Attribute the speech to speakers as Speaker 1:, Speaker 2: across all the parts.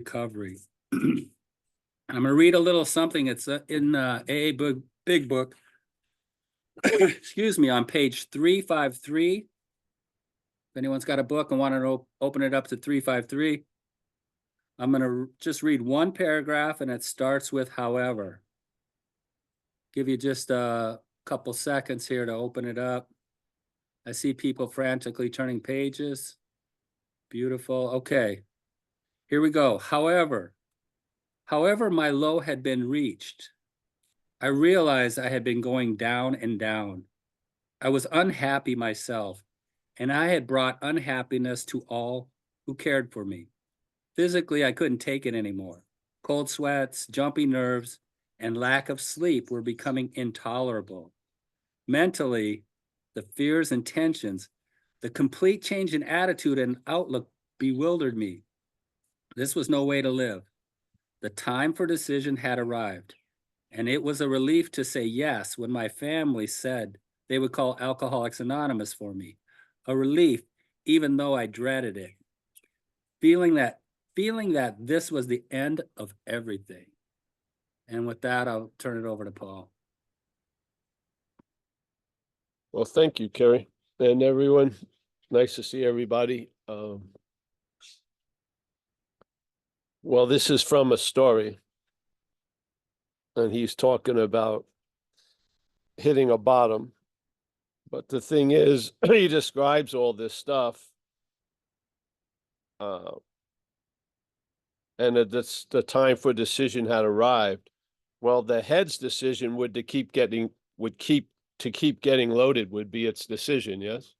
Speaker 1: recovery. I'm going to read a little something. It's in AA Big Book, excuse me, on page 353. If anyone's got a book and want to open it up to 353, I'm going to just read one paragraph, and it starts with however. Give you just a couple seconds here to open it up. I see people frantically turning pages. Beautiful. Okay, here we go. However, my low had been reached. I realized I had been going down and down. I was unhappy myself, and I had brought unhappiness to all who cared for me. Physically, I couldn't take it anymore. Cold sweats, jumpy nerves, and lack of sleep were becoming intolerable. Mentally, the fears and tensions, the complete change in attitude and outlook bewildered me. This was no way to live. The time for decision had arrived, and it was a relief to say yes when my family said they would call Alcoholics Anonymous for me. A relief, even though I dreaded it. Feeling that this was the end of everything. And with that, I'll turn it over to Paul.
Speaker 2: Well, thank you, Kerry, and everyone. Nice to see everybody. Well, this is from a story, and he's talking about hitting a bottom. But the thing is, he describes all this stuff, and the time for decision had arrived. Well, the head's decision would keep getting loaded would be its decision, yes?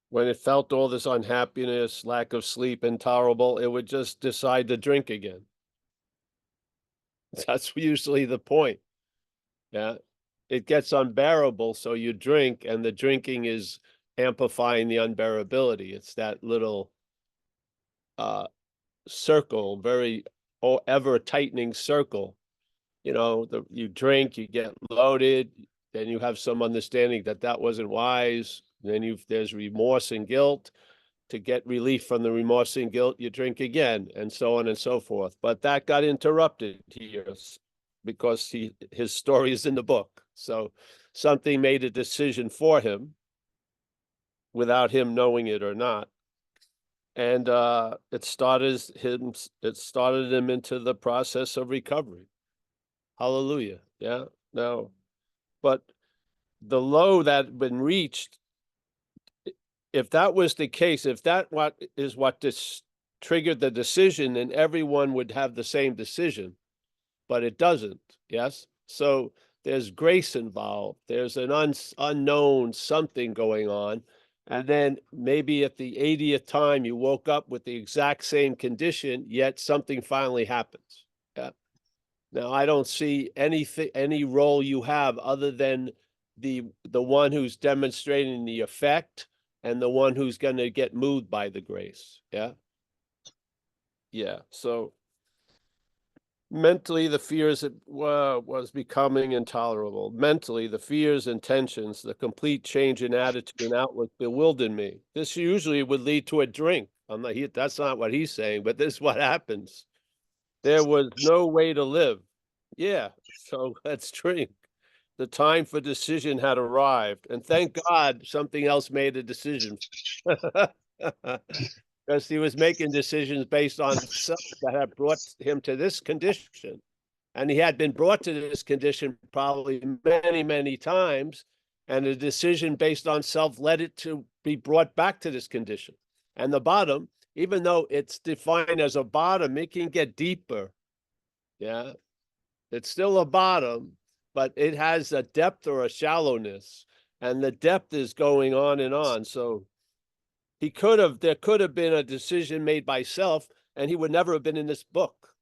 Speaker 2: When it felt all this unhappiness, lack of sleep, intolerable, it would just decide to drink again. That's usually the point. Yeah. It gets unbearable, so you drink, and the drinking is amplifying the unbearability. It's that little circle, very ever tightening circle. You know, you drink, you get loaded, then you have some understanding that wasn't wise. Then there's remorse and guilt. To get relief from the remorse and guilt, you drink again, and so on and so forth. But that got interrupted here because his story is in the book. So something made a decision for him without him knowing it or not. And it started him into the process of recovery. Hallelujah. Yeah. Now, but the low that had been reached, if that was the case, if that what triggered the decision, then everyone would have the same decision, but it doesn't. Yes. So there's grace involved. There's an unknown something going on. And then maybe at the 80th time, you woke up with the exact same condition, yet something finally happens. Yeah. Now, I don't see any role you have other than the one who's demonstrating the effect and the one who's going to get moved by the grace. Yeah. Yeah. So mentally, the fears was becoming intolerable. Mentally, the fears and tensions, the complete change in attitude and outlook bewildered me. This usually would lead to a drink. That's not what he's saying, but this is what happens. There was no way to live. Yeah, so let's drink. The time for decision had arrived. And thank God something else made a decision. Because he was making decisions based on himself that had brought him to this condition. And he had been brought to this condition probably many, many times. And a decision based on self led it to be brought back to this condition. And the bottom, even though it's defined as a bottom, it can get deeper. Yeah. It's still a bottom, but it has a depth or a shallowness. And the depth is going on and on. So there could have been a decision made by self, and he would never have been in this book.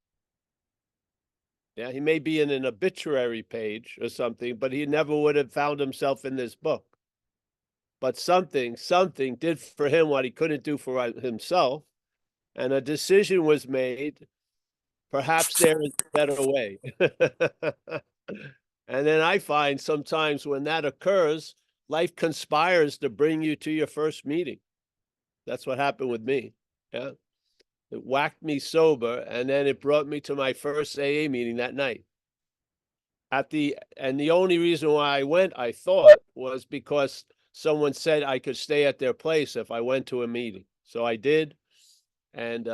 Speaker 2: Yeah, he may be in an obituary page or something, but he never would have found himself in this book. But something did for him what he couldn't do for himself, and a decision was made. Perhaps there is a better way. And then I find sometimes when that occurs, life conspires to bring you to your first meeting. That's what happened with me. Yeah. It whacked me sober, and then it brought me to my first AA meeting that night. And the only reason why I went, I thought, was because someone said I could stay at their place if I went to a meeting. So I did, and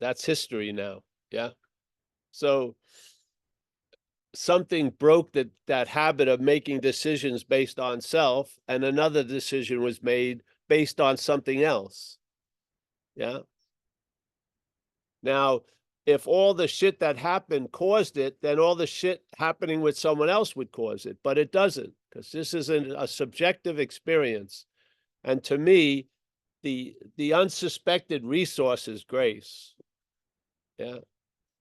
Speaker 2: that's history now. Yeah. So something broke that habit of making decisions based on self, and another decision was made based on something else. Yeah. Now, if all the shit that happened caused it, then all the shit happening with someone else would cause it, but it doesn't, because this is a subjective experience. And to me, the unsuspected resource is grace. Yeah.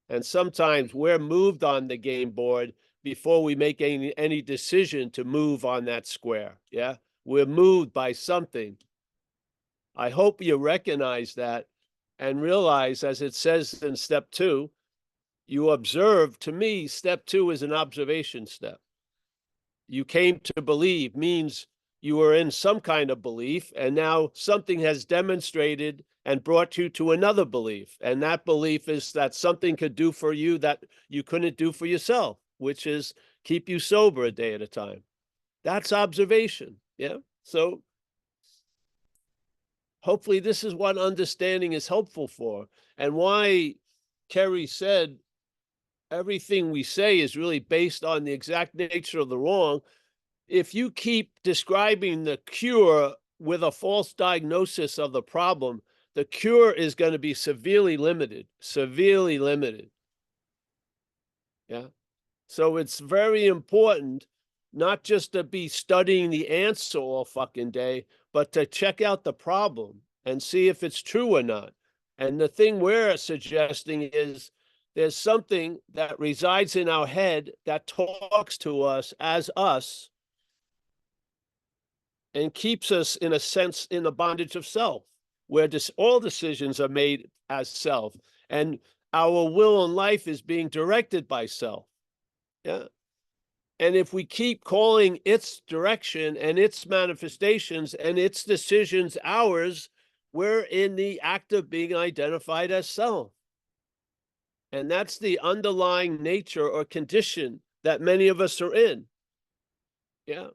Speaker 2: And sometimes we're moved on the game board before we make any decision to move on that square. Yeah. We're moved by something. I hope you recognize that and realize, as it says in step 2, you observe. To me, step 2 is an observation step. You came to believe means you were in some kind of belief, and now something has demonstrated and brought you to another belief. And that belief is that something could do for you that you couldn't do for yourself, which is keep you sober a day at a time. That's observation. Yeah. So hopefully this is what understanding is helpful for, and why Kerry said everything we say is really based on the exact nature of the wrong. If you keep describing the cure with a false diagnosis of the problem, the cure is going to be severely limited, severely limited. Yeah. So it's very important not just to be studying the answer all fucking day, but to check out the problem and see if it's true or not. And the thing we're suggesting is there's something that resides in our head that talks to us as us and keeps us, in a sense, in the bondage of self, where all decisions are made as self, and our will in life is being directed by self. Yeah. And if we keep calling its direction and its manifestations and its decisions ours, we're in the act of being identified as self. And that's the underlying nature or condition that many of us are in. Yeah.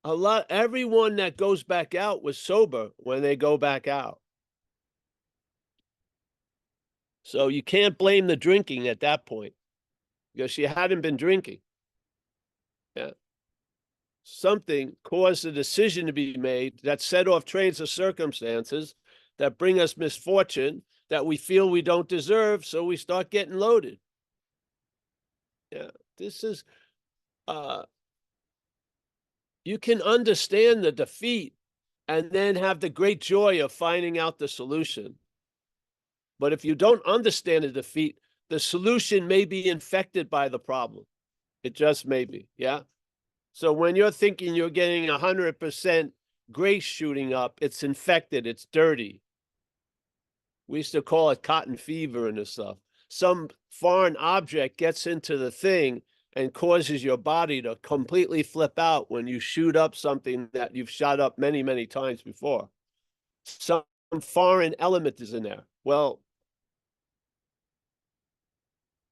Speaker 2: Everyone that goes back out was sober when they go back out. So you can't blame the drinking at that point, because you hadn't been drinking. Yeah. Something caused a decision to be made that set off trains of circumstances that bring us misfortune that we feel we don't deserve, so we start getting loaded. Yeah, this is, you can understand the defeat and then have the great joy of finding out the solution. But if you don't understand the defeat, the solution may be infected by the problem. It just may be, yeah? So when you're thinking you're getting 100% grace shooting up, it's infected, it's dirty. We used to call it cotton fever and this stuff. Some foreign object gets into the thing and causes your body to completely flip out when you shoot up something that you've shot up many, many times before. Some foreign element is in there. Well,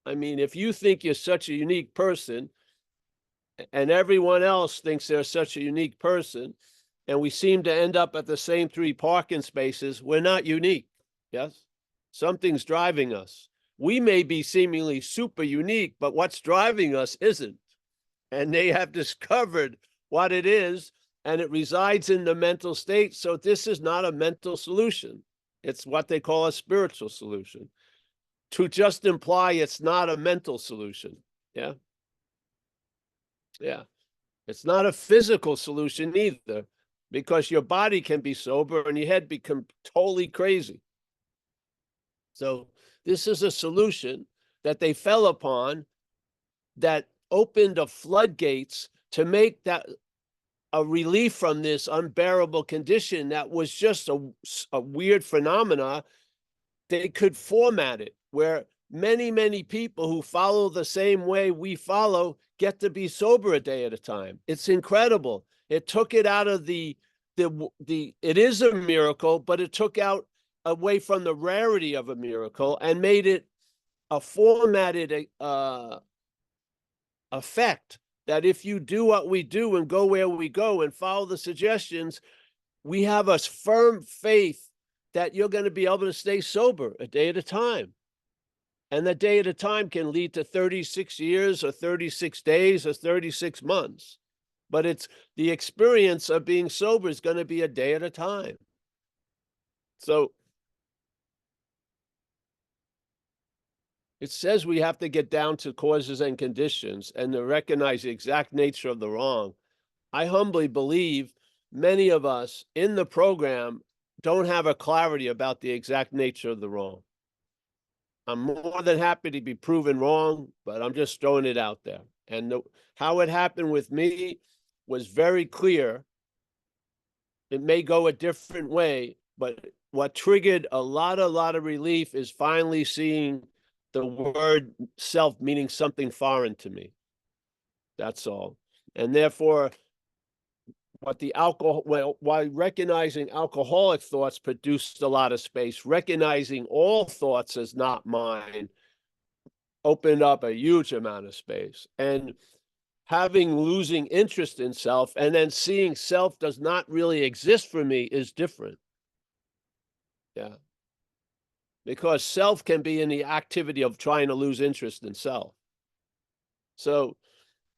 Speaker 2: I mean, if you think you're such a unique person, and everyone else thinks they're such a unique person, and we seem to end up at the same 3 parking spaces, we're not unique. Yes? Something's driving us. We may be seemingly super unique, but what's driving us isn't. And they have discovered what it is, and it resides in the mental state. So this is not a mental solution. It's what they call a spiritual solution. To just imply it's not a mental solution. Yeah. Yeah. It's not a physical solution either, because your body can be sober and your head become totally crazy. So this is a solution that they fell upon that opened the floodgates to make that a relief from this unbearable condition that was just a weird phenomena. They could format it where many, many people who follow the same way we follow get to be sober a day at a time. It's incredible. It took it out of it is a miracle, but it took out away from the rarity of a miracle and made it a formatted effect that if you do what we do and go where we go and follow the suggestions, we have a firm faith that you're going to be able to stay sober a day at a time. And that day at a time can lead to 36 years or 36 days or 36 months. But it's the experience of being sober is going to be a day at a time. So it says we have to get down to causes and conditions and to recognize the exact nature of the wrong. I humbly believe many of us in the program don't have a clarity about the exact nature of the wrong. I'm more than happy to be proven wrong, but I'm just throwing it out there. And how it happened with me was very clear. It may go a different way, but what triggered a lot of relief is finally seeing the word self meaning something foreign to me. That's all. And therefore, what the alcohol, well, while recognizing alcoholic thoughts produced a lot of space, recognizing all thoughts as not mine opened up a huge amount of space. And having losing interest in self and then seeing self does not really exist for me is different. Yeah. Because self can be in the activity of trying to lose interest in self. So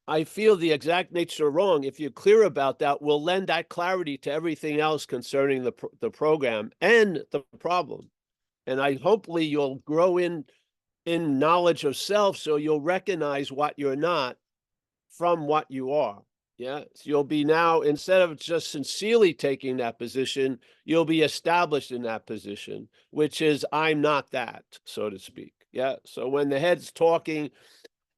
Speaker 2: I feel the exact nature of wrong, if you're clear about that, will lend that clarity to everything else concerning the program and the problem. And hopefully you'll grow in knowledge of self, so you'll recognize what you're not from what you are. Yeah. So you'll be now, instead of just sincerely taking that position, you'll be established in that position, which is I'm not that, so to speak. Yeah. So when the head's talking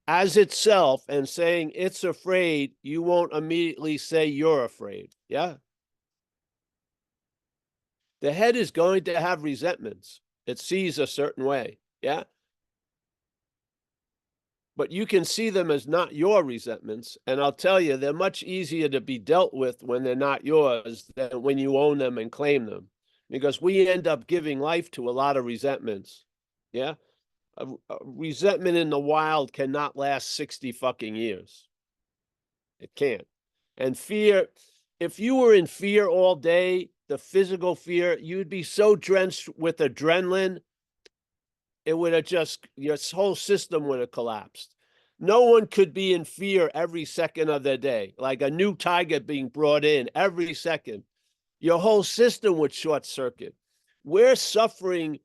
Speaker 2: as itself and saying it's afraid, you won't immediately say you're afraid. Yeah. The head is going to have resentments. It sees a certain way. Yeah. But you can see them as not your resentments. And I'll tell you, they're much easier to be dealt with when they're not yours than when you own them and claim them. Because we end up giving life to a lot of resentments. Yeah. A resentment in the wild cannot last 60 fucking years. It can't. And fear, if you were in fear all day, the physical fear, you'd be so drenched with adrenaline, it would have just, your whole system would have collapsed. No one could be in fear every second of their day, like a new tiger being brought in every second. Your whole system would short circuit. We're suffering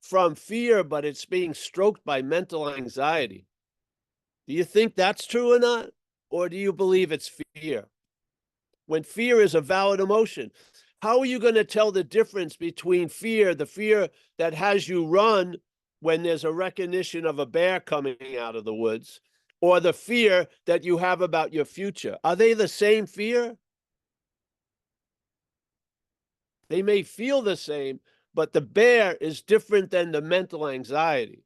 Speaker 2: from fear, but it's being stroked by mental anxiety. Do you think that's true or not? Or do you believe it's fear? When fear is a valid emotion, how are you going to tell the difference between fear, the fear that has you run when there's a recognition of a bear coming out of the woods, or the fear that you have about your future? Are they the same fear? They may feel the same, but the bear is different than the mental anxiety.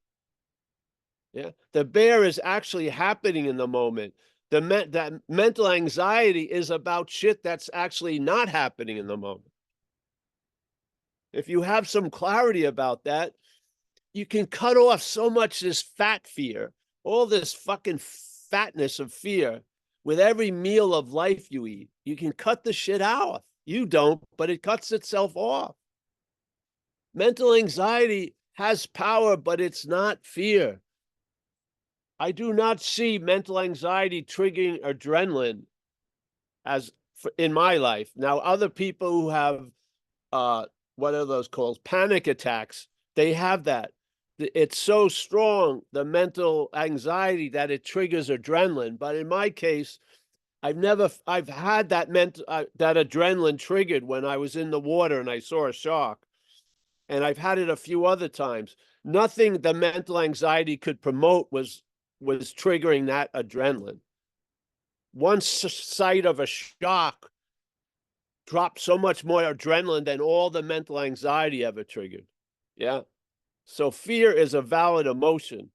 Speaker 2: Yeah, the bear is actually happening in the moment. That mental anxiety is about shit that's actually not happening in the moment. If you have some clarity about that, you can cut off so much this fat fear, all this fucking fatness of fear with every meal of life you eat. You can cut the shit out. You don't, but it cuts itself off. Mental anxiety has power, but it's not fear. I do not see mental anxiety triggering adrenaline as in my life. Now, other people who have, what are those called? Panic attacks. They have that. It's so strong, the mental anxiety, that it triggers adrenaline. But in my case, I've had that that adrenaline triggered when I was in the water and I saw a shark. And I've had it a few other times. Nothing the mental anxiety could promote was triggering that adrenaline. One sight of a shark dropped so much more adrenaline than all the mental anxiety ever triggered. Yeah. So fear is a valid emotion.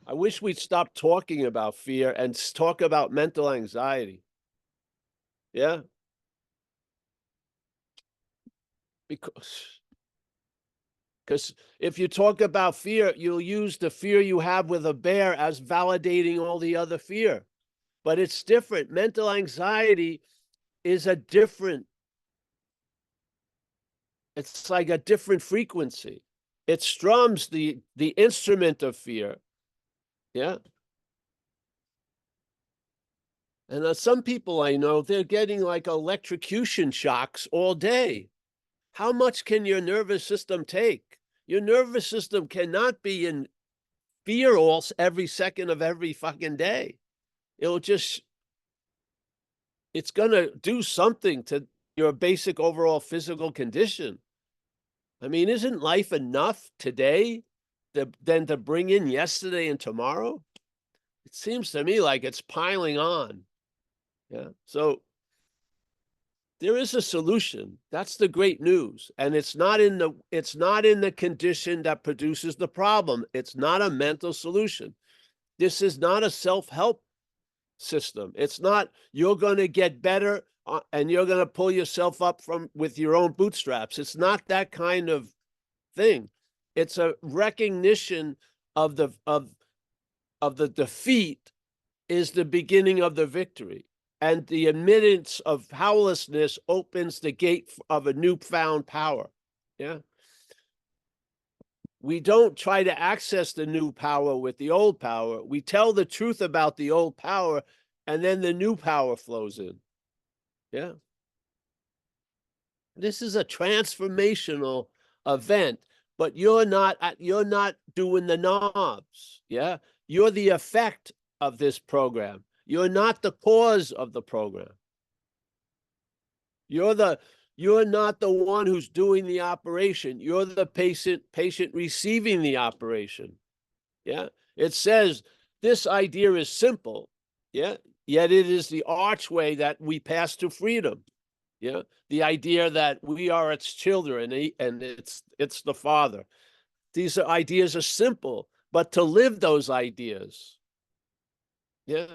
Speaker 2: I wish we'd stop talking about fear and talk about mental anxiety. Yeah. Because Because if you talk about fear, you'll use the fear you have with a bear as validating all the other fear. But it's different. Mental anxiety is a different, it's like a different frequency. It strums the instrument of fear. Yeah. And some people I know, they're getting like electrocution shocks all day. How much can your nervous system take? Your nervous system cannot be in fear every second of every fucking day. It's going to do something to your basic overall physical condition. I mean, isn't life enough today than to bring in yesterday and tomorrow? It seems to me like it's piling on. Yeah. So there is a solution. That's the great news. And it's not in the condition that produces the problem. It's not a mental solution. This is not a self-help system. It's not you're going to get better and you're going to pull yourself up with your own bootstraps. It's not that kind of thing. It's a recognition of the defeat is the beginning of the victory. And the admittance of powerlessness opens the gate of a newfound power. Yeah. We don't try to access the new power with the old power. We tell the truth about the old power, and then the new power flows in. Yeah. This is a transformational event, but you're not doing the knobs. Yeah. You're the effect of this program. You're not the cause of the program. You're not the one who's doing the operation. You're the patient receiving the operation. Yeah. It says this idea is simple. Yeah. Yet it is the archway that we pass to freedom. Yeah. The idea that we are its children and it's the Father. These ideas are simple, but to live those ideas. Yeah.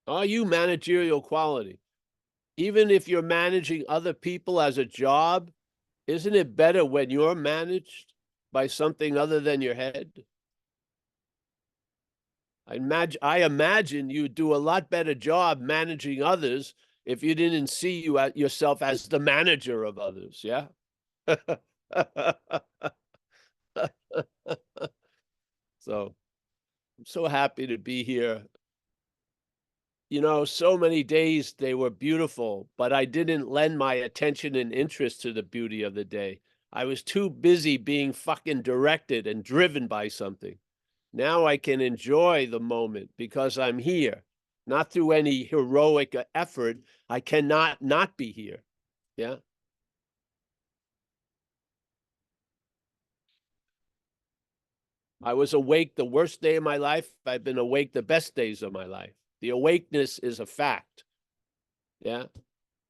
Speaker 2: Are you managerial quality? Even if you're managing other people as a job, isn't it better when you're managed by something other than your head? I imagine you'd do a lot better job managing others if you didn't see yourself as the manager of others, yeah? So I'm so happy to be here. You know, so many days they were beautiful, but I didn't lend my attention and interest to the beauty of the day. I was too busy being fucking directed and driven by something. Now I can enjoy the moment because I'm here, not through any heroic effort. I cannot not be here. Yeah. I was awake the worst day of my life. I've been awake the best days of my life. The awakeness is a fact. Yeah.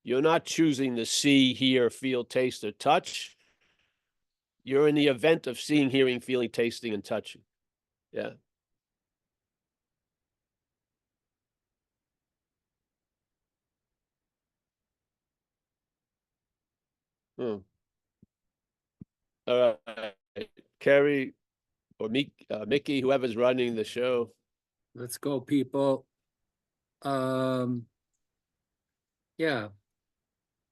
Speaker 2: You're not choosing to see, hear, feel, taste, or touch. You're in the event of seeing, hearing, feeling, tasting, and touching. Yeah. Hmm. All right. Carrie or Mickey, whoever's running the show.
Speaker 1: Let's go, people. Yeah,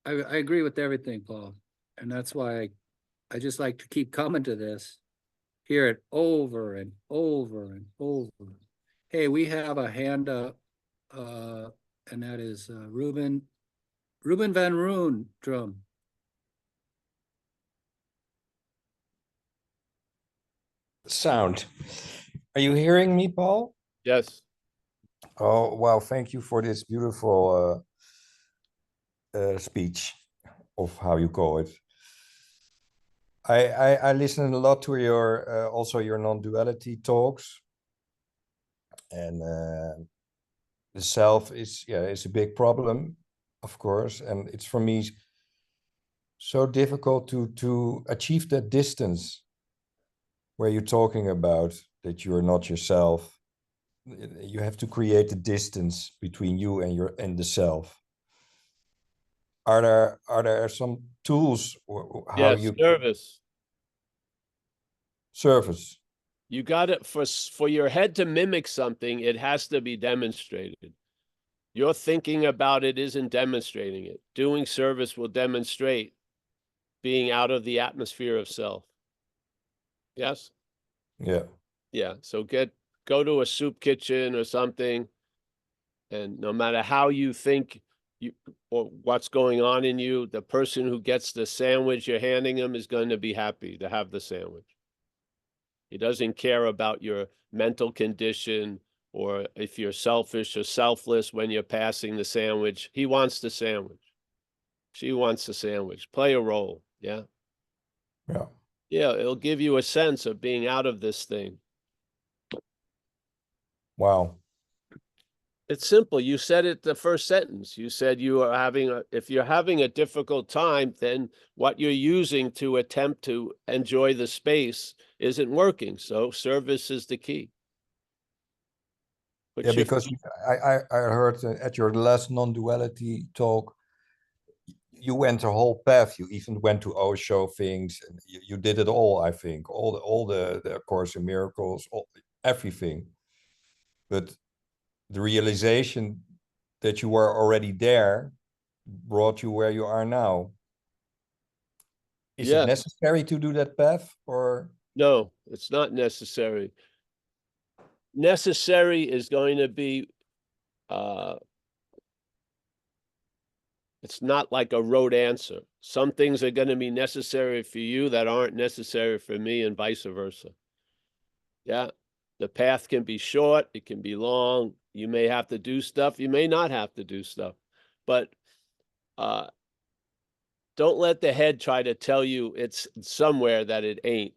Speaker 1: I agree with everything, Paul. And that's why I just like to keep coming to this, hear it over and over and over. Hey, we have a hand up, and that is Ruben Van Roon drum.
Speaker 3: Sound. Are you hearing me, Paul?
Speaker 2: Yes.
Speaker 3: Oh, wow. Thank you for this beautiful speech of how you call it. I listened a lot to your also your non-duality talks, and the self is a big problem, of course, and it's for me so difficult to achieve that distance where you're talking about that you're not yourself. You have to create a distance between you and the self. are there some tools how
Speaker 2: Yes,
Speaker 3: you
Speaker 2: service.
Speaker 3: service?
Speaker 2: You got it for your head to mimic something, it has to be demonstrated. Your thinking about it isn't demonstrating it. Doing service will demonstrate being out of the atmosphere of self. Yes?
Speaker 3: Yeah.
Speaker 2: Yeah. So go to a soup kitchen or something, and no matter how you think you or what's going on in you, the person who gets the sandwich you're handing them is going to be happy to have the sandwich. He doesn't care about your mental condition or if you're selfish or selfless when you're passing the sandwich. He wants the sandwich. She wants the sandwich. Play a role. Yeah.
Speaker 3: Yeah.
Speaker 2: Yeah. It'll give you a sense of being out of this thing.
Speaker 3: Wow.
Speaker 2: It's simple. You said it the first sentence. You said you are if you're having a difficult time, then what you're using to attempt to enjoy the space isn't working. So service is the key. But
Speaker 3: Yeah, because I heard at your last non-duality talk, you went a whole path. You even went to Osho things, and you did it all. I think all the Course in Miracles, everything. But the realization that you were already there brought you where you are now. Is it necessary to do that path, or?
Speaker 2: No, it's not necessary. Necessary is going to be, it's not like a rote answer. Some things are going to be necessary for you that aren't necessary for me, and vice versa. Yeah. The path can be short, it can be long. You may have to do stuff, you may not have to do stuff. But don't let the head try to tell you it's somewhere that it ain't.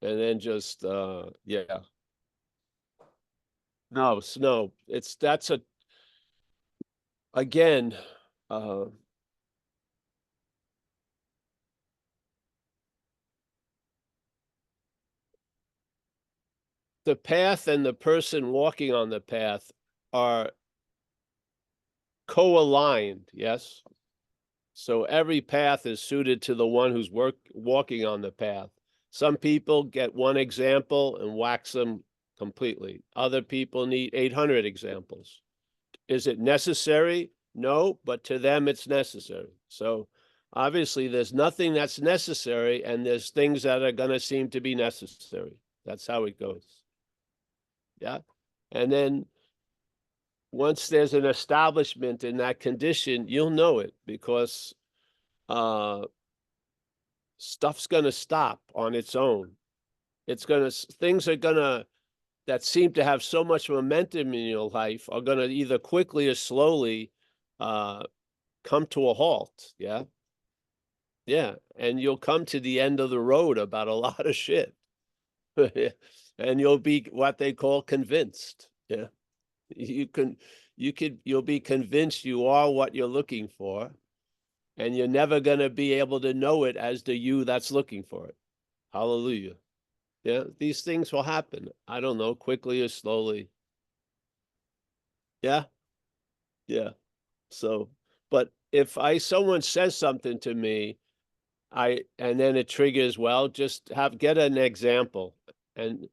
Speaker 2: And then just yeah. No, that's again, the path and the person walking on the path are co-aligned, yes? So every path is suited to the one who's walking on the path. Some people get one example and wax them completely. Other people need 800 examples. Is it necessary? No, but to them it's necessary. So obviously there's nothing that's necessary, and there's things that are going to seem to be necessary. That's how it goes. Yeah. And then once there's an establishment in that condition, you'll know it, because stuff's going to stop on its own. Things are going to, that seem to have so much momentum in your life, are going to either quickly or slowly come to a halt. Yeah. Yeah. And you'll come to the end of the road about a lot of shit. And you'll be what they call convinced. Yeah. You'll be convinced you are what you're looking for, and you're never going to be able to know it as the you that's looking for it. Hallelujah. Yeah, these things will happen. I don't know, quickly or slowly. Yeah. Yeah. So, but if someone says something to me, and then it triggers, well, just get an example, and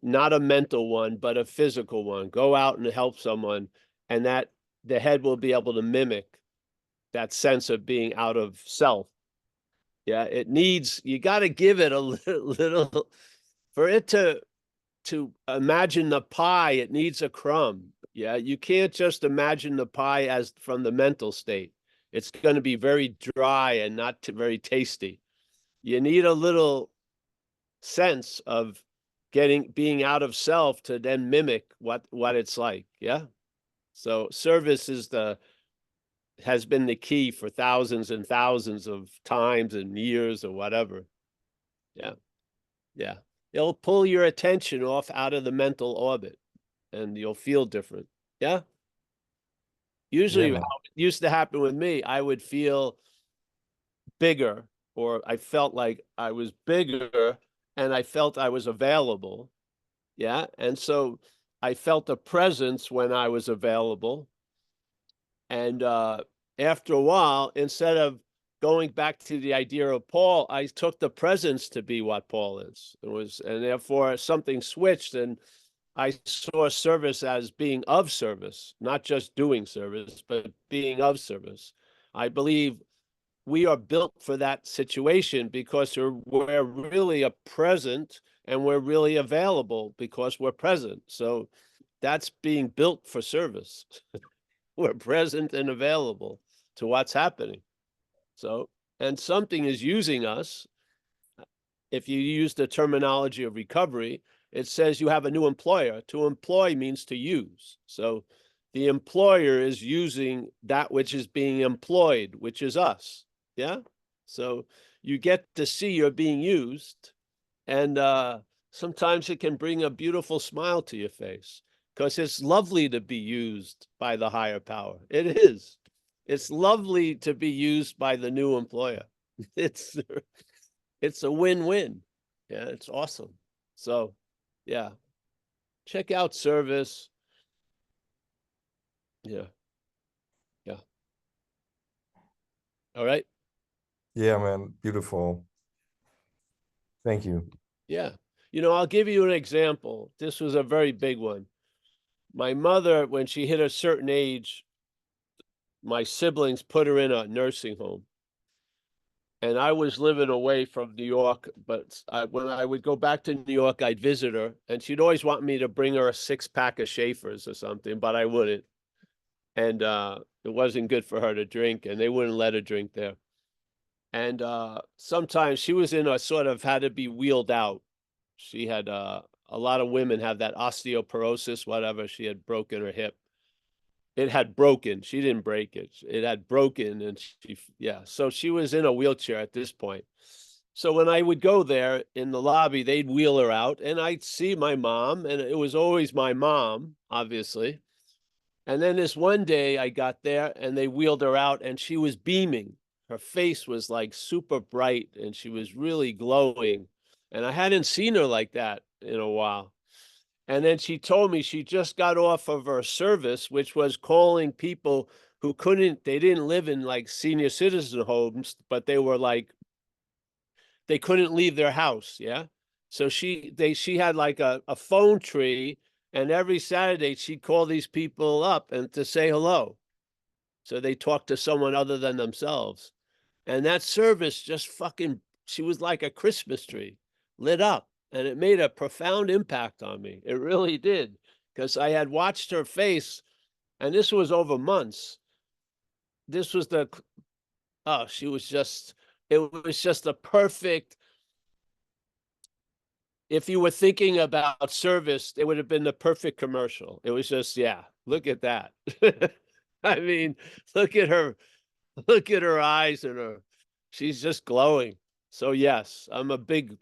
Speaker 2: not a mental one, but a physical one. Go out and help someone, and that the head will be able to mimic that sense of being out of self. Yeah, you got to give it a little for it to imagine the pie. It needs a crumb. Yeah, you can't just imagine the pie as from the mental state. It's going to be very dry and not very tasty. You need a little sense of being out of self to then mimic what it's like. Yeah. So service has been the key for thousands and thousands of times and years or whatever. Yeah. Yeah. It'll pull your attention off out of the mental orbit, and you'll feel different. Yeah. Usually how it used to happen with me, I would feel bigger, or I felt like I was bigger, and I felt I was available. Yeah. And so I felt a presence when I was available. And after a while, instead of going back to the idea of Paul, I took the presence to be what Paul is. And therefore something switched, and I saw service as being of service, not just doing service, but being of service. I believe we are built for that situation because we're really a present, and we're really available because we're present. So that's being built for service. We're present and available to what's happening. So, and something is using us. If you use the terminology of recovery, it says you have a new employer. To employ means to use. So the employer is using that which is being employed, which is us. Yeah. So you get to see you're being used, and sometimes it can bring a beautiful smile to your face, because it's lovely to be used by the higher power. It is. It's lovely to be used by the new employer. It's a win-win. Yeah, it's awesome. So, yeah, check out service. Yeah. Yeah. All right.
Speaker 3: Yeah, man, beautiful. Thank you.
Speaker 2: Yeah. I'll give you an example. This was a very big one. My mother, when she hit a certain age, my siblings put her in a nursing home. And I was living away from New York, but when I would go back to New York, I'd visit her, and she'd always want me to bring her a 6-pack of Schaefer's or something, but I wouldn't. And it wasn't good for her to drink, and they wouldn't let her drink there. And sometimes she was in a sort of had to be wheeled out. She had a lot of women have that osteoporosis, whatever. She had broken her hip. It had broken. She didn't break it. It had broken, and so she was in a wheelchair at this point. So when I would go there in the lobby, they'd wheel her out, and I'd see my mom, and it was always my mom, obviously. And then this one day I got there, and they wheeled her out, and she was beaming. Her face was like super bright, and she was really glowing. And I hadn't seen her like that in a while. And then she told me she just got off of her service, which was calling people who they didn't live in like senior citizen homes, but they couldn't leave their house. Yeah. So she had like a phone tree, and every Saturday she'd call these people up and to say hello. So they talked to someone other than themselves. And that service just she was like a Christmas tree lit up. And it made a profound impact on me. It really did, because I had watched her face, and this was over months. This was it was just a perfect, if you were thinking about service, it would have been the perfect commercial. It was just, yeah, look at that. I mean, look at her eyes, and she's just glowing. So yes, I'm a big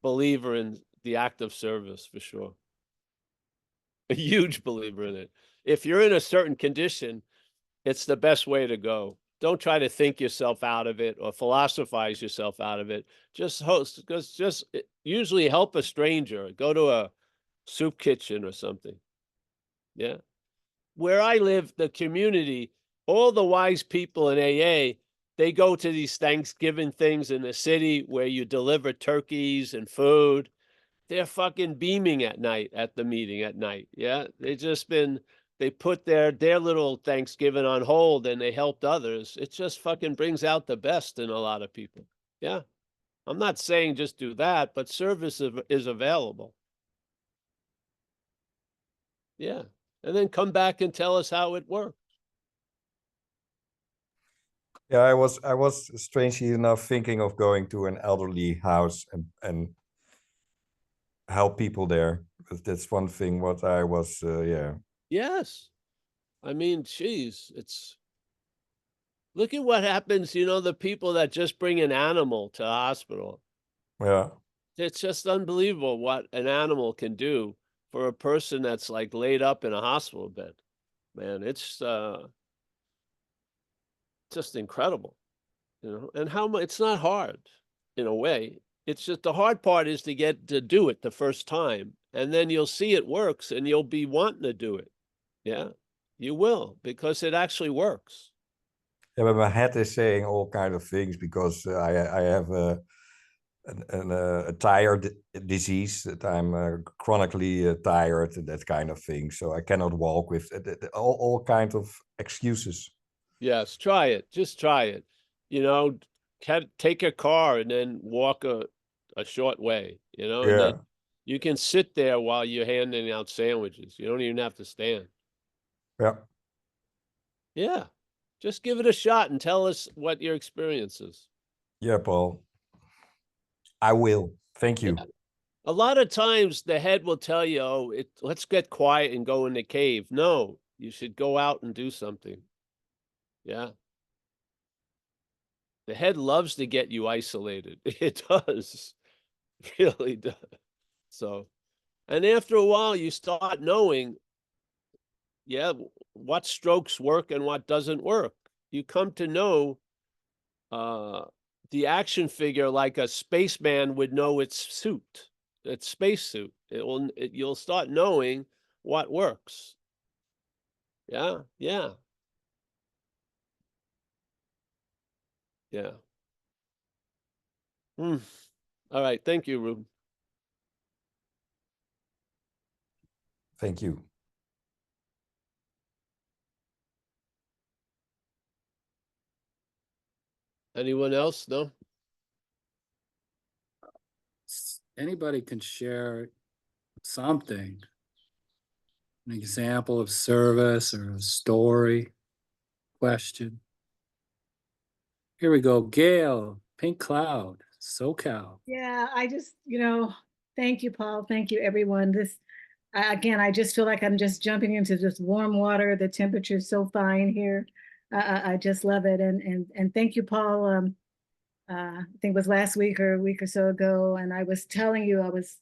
Speaker 2: believer in the act of service, for sure. A huge believer in it. If you're in a certain condition, it's the best way to go. Don't try to think yourself out of it or philosophize yourself out of it. Just usually help a stranger. Go to a soup kitchen or something. Yeah. Where I live, the community, all the wise people in AA, they go to these Thanksgiving things in the city where you deliver turkeys and food. They're fucking beaming at night at the meeting at night. Yeah. They put their little Thanksgiving on hold, and they helped others. It just fucking brings out the best in a lot of people. Yeah. I'm not saying just do that, but service is available. Yeah. And then come back and tell us how it worked.
Speaker 3: Yeah, I was strangely enough thinking of going to an elderly house and help people there. But that's one thing what I was, yeah.
Speaker 2: Yes. I mean, geez, look at what happens, the people that just bring an animal to the hospital.
Speaker 3: Yeah.
Speaker 2: It's just unbelievable what an animal can do for a person that's like laid up in a hospital bed. Man, it's just incredible, and how much it's not hard in a way. It's just the hard part is to get to do it the first time, and then you'll see it works, and you'll be wanting to do it. Yeah. You will, because it actually works.
Speaker 3: Yeah, but my head is saying all kind of things because I have a tired disease that I'm chronically tired and that kind of thing. So I cannot walk with all kind of excuses.
Speaker 2: Yes, try it. Just try it. You know, take a car and then walk a short way, you know, and
Speaker 3: Yeah.
Speaker 2: then you can sit there while you're handing out sandwiches. You don't even have to stand.
Speaker 3: Yeah.
Speaker 2: Yeah. Just give it a shot and tell us what your experience is.
Speaker 3: Yeah, Paul. I will. Thank you.
Speaker 2: Yeah. A lot of times the head will tell you, oh, let's get quiet and go in the cave. No, you should go out and do something. Yeah. The head loves to get you isolated. It does. Really does. So, and after a while, you start knowing, yeah, what strokes work and what doesn't work. You come to know the action figure like a spaceman would know its suit, its spacesuit. You'll start knowing what works. Yeah, yeah, yeah. Hmm. All right. Thank you, Ruben.
Speaker 3: Thank you.
Speaker 2: Anyone else? No?
Speaker 1: Anybody can share something, an example of service or a story, question. Here we go. Gail, Pink Cloud, SoCal.
Speaker 4: Yeah, I just, thank you, Paul. Thank you, everyone. Again, I just feel like I'm just jumping into this warm water. The temperature's so fine here. I just love it. And thank you, Paul. I think it was last week or a week or so ago, and I was telling you I was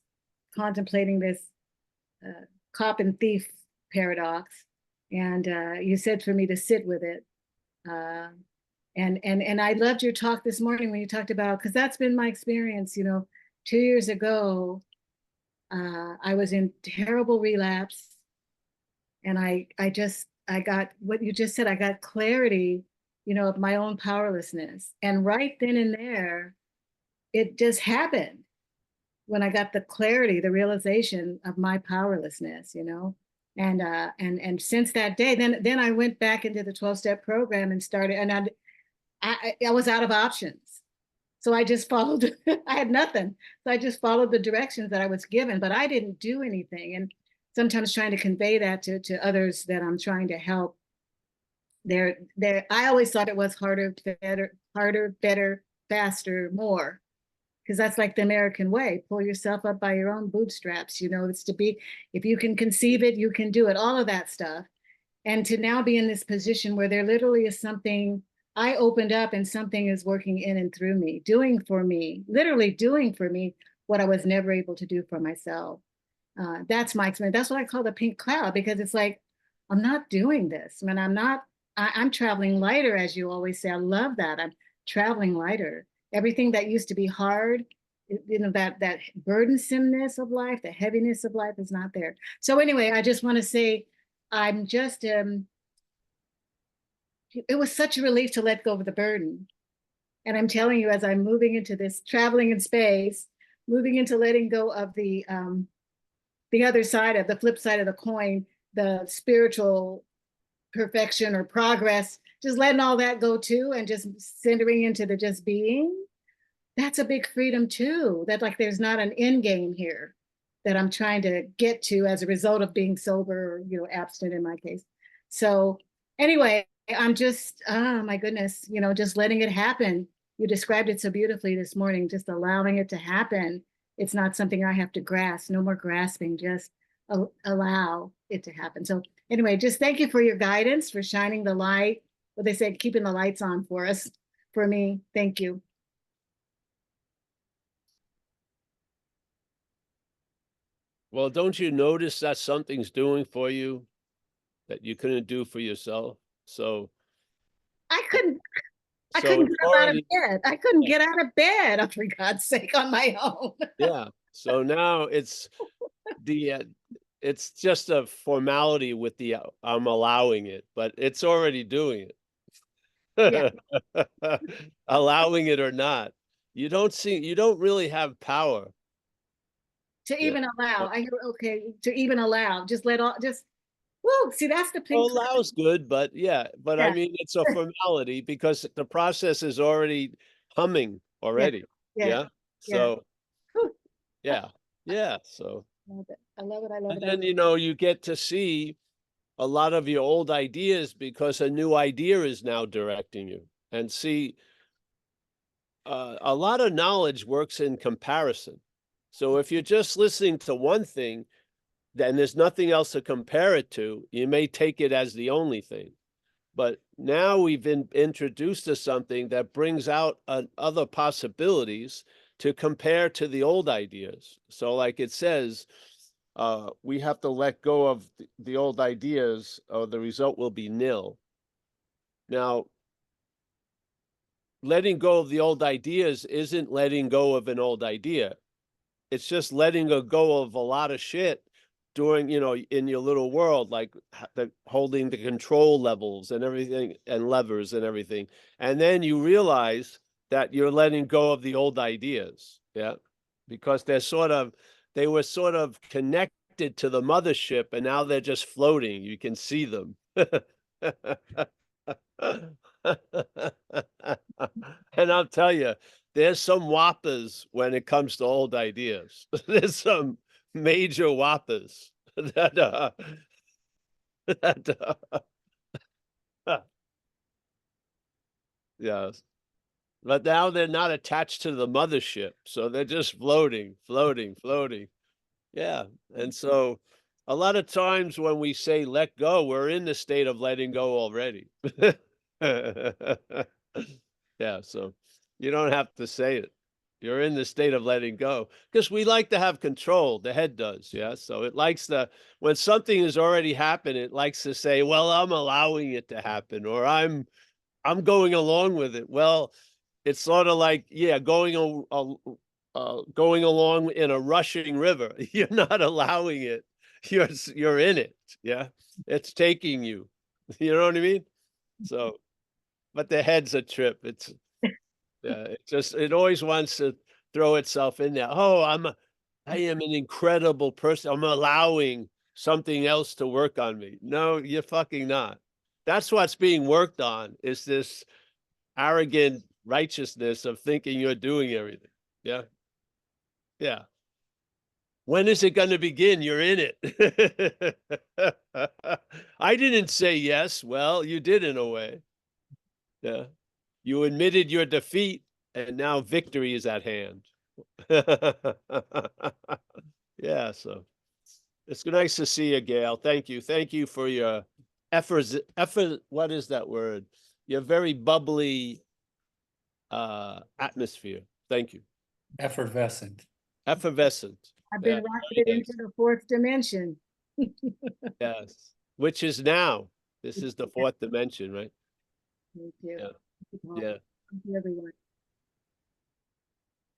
Speaker 4: contemplating this cop and thief paradox, and you said for me to sit with it. And I loved your talk this morning when you talked about, because that's been my experience. 2 years ago, I was in terrible relapse, and I got what you just said. I got clarity, of my own powerlessness, and right then and there, it just happened when I got the clarity, the realization of my powerlessness. And since that day, then I went back into the 12-step program and started, and I was out of options. So I just followed, I had nothing. So I just followed the directions that I was given, but I didn't do anything. And sometimes trying to convey that to others that I'm trying to help. I always thought it was harder, better, faster, more. Because that's like the American way. Pull yourself up by your own bootstraps. It's to be, if you can conceive it, you can do it, all of that stuff. And to now be in this position where there literally is something I opened up and something is working in and through me, doing for me, literally doing for me what I was never able to do for myself. That's my experience. That's what I call the pink cloud, because it's like, I'm not doing this. I mean, I'm traveling lighter, as you always say. I love that. I'm traveling lighter. Everything that used to be hard, that burdensomeness of life, the heaviness of life is not there. So anyway, I just want to say, I'm just, it was such a relief to let go of the burden. And I'm telling you, as I'm moving into this traveling in space, moving into letting go of the other side of the flip side of the coin, the spiritual perfection or progress, just letting all that go too, and just centering into the just being, that's a big freedom too. That like there's not an end game here that I'm trying to get to as a result of being sober or, abstinent in my case. So anyway, I'm just, oh my goodness, just letting it happen. You described it so beautifully this morning, just allowing it to happen. It's not something I have to grasp, no more grasping, just allow it to happen. So anyway, just thank you for your guidance, for shining the light, what they say, keeping the lights on for us, for me. Thank you.
Speaker 2: Well, don't you notice that something's doing for you that you couldn't do for yourself? So
Speaker 4: I couldn't
Speaker 2: it's
Speaker 4: get out of
Speaker 2: already,
Speaker 4: bed. I couldn't get out of bed, oh, for God's sake, on my own.
Speaker 2: yeah. So now it's the it's just a formality with the I'm allowing it, but it's already doing it. Allowing it or not, you don't really have power.
Speaker 4: To
Speaker 2: Yeah.
Speaker 4: even allow, I hear, okay, to even allow, just let all, just, whoa, see, that's the
Speaker 2: Well,
Speaker 4: pink.
Speaker 2: allow's good, but yeah, but I
Speaker 4: Yeah.
Speaker 2: mean, it's a formality because the process is already humming already.
Speaker 4: Yeah.
Speaker 2: Yeah.
Speaker 4: Yeah.
Speaker 2: So,
Speaker 4: Whew,
Speaker 2: yeah. Yeah. So,
Speaker 4: I love it. I love it. I love
Speaker 2: and
Speaker 4: it.
Speaker 2: then, you get to see a lot of your old ideas because a new idea is now directing you, and see, a lot of knowledge works in comparison. So if you're just listening to one thing, then there's nothing else to compare it to. You may take it as the only thing. But now we've been introduced to something that brings out other possibilities to compare to the old ideas. So like it says, we have to let go of the old ideas or the result will be nil. Now, letting go of the old ideas isn't letting go of an old idea. It's just letting go of a lot of shit during, in your little world, like holding the control levels and everything and levers and everything. And then you realize that you're letting go of the old ideas. Yeah. Because they were sort of connected to the mothership and now they're just floating. You can see them. And I'll tell you, there's some whoppers when it comes to old ideas. There's some major whoppers that that yes. But now they're not attached to the mothership, so they're just floating, floating, floating. Yeah, and so a lot of times when we say let go, we're in the state of letting go already. Yeah, so you don't have to say it. You're in the state of letting go because we like to have control. The head does, yeah. So it likes when something has already happened, it likes to say, "Well, I'm allowing it to happen," or I'm going along with it. Well, it's sort of like, yeah, going along in a rushing river. You're not allowing it. You're in it. Yeah, it's taking you. You know what I mean? So, but the head's a trip. Yeah, it always wants to throw itself in there. Oh, I am an incredible person. I'm allowing something else to work on me. No, you're fucking not. That's what's being worked on, is this arrogant righteousness of thinking you're doing everything. Yeah. Yeah. When is it going to begin? You're in it. I didn't say yes. Well, you did in a way. Yeah. You admitted your defeat, and now victory is at hand. Yeah, so it's nice to see you, Gail. Thank you. Thank you for your efforts. What is that word? Your very bubbly atmosphere. Thank you.
Speaker 1: Effervescent.
Speaker 2: Effervescent.
Speaker 4: I've been rocketed into the fourth dimension.
Speaker 2: Yes. Which is now. This is the fourth dimension, right?
Speaker 4: Thank you.
Speaker 2: Yeah.
Speaker 4: Thank you,
Speaker 2: Yeah.
Speaker 4: Thank you, everyone.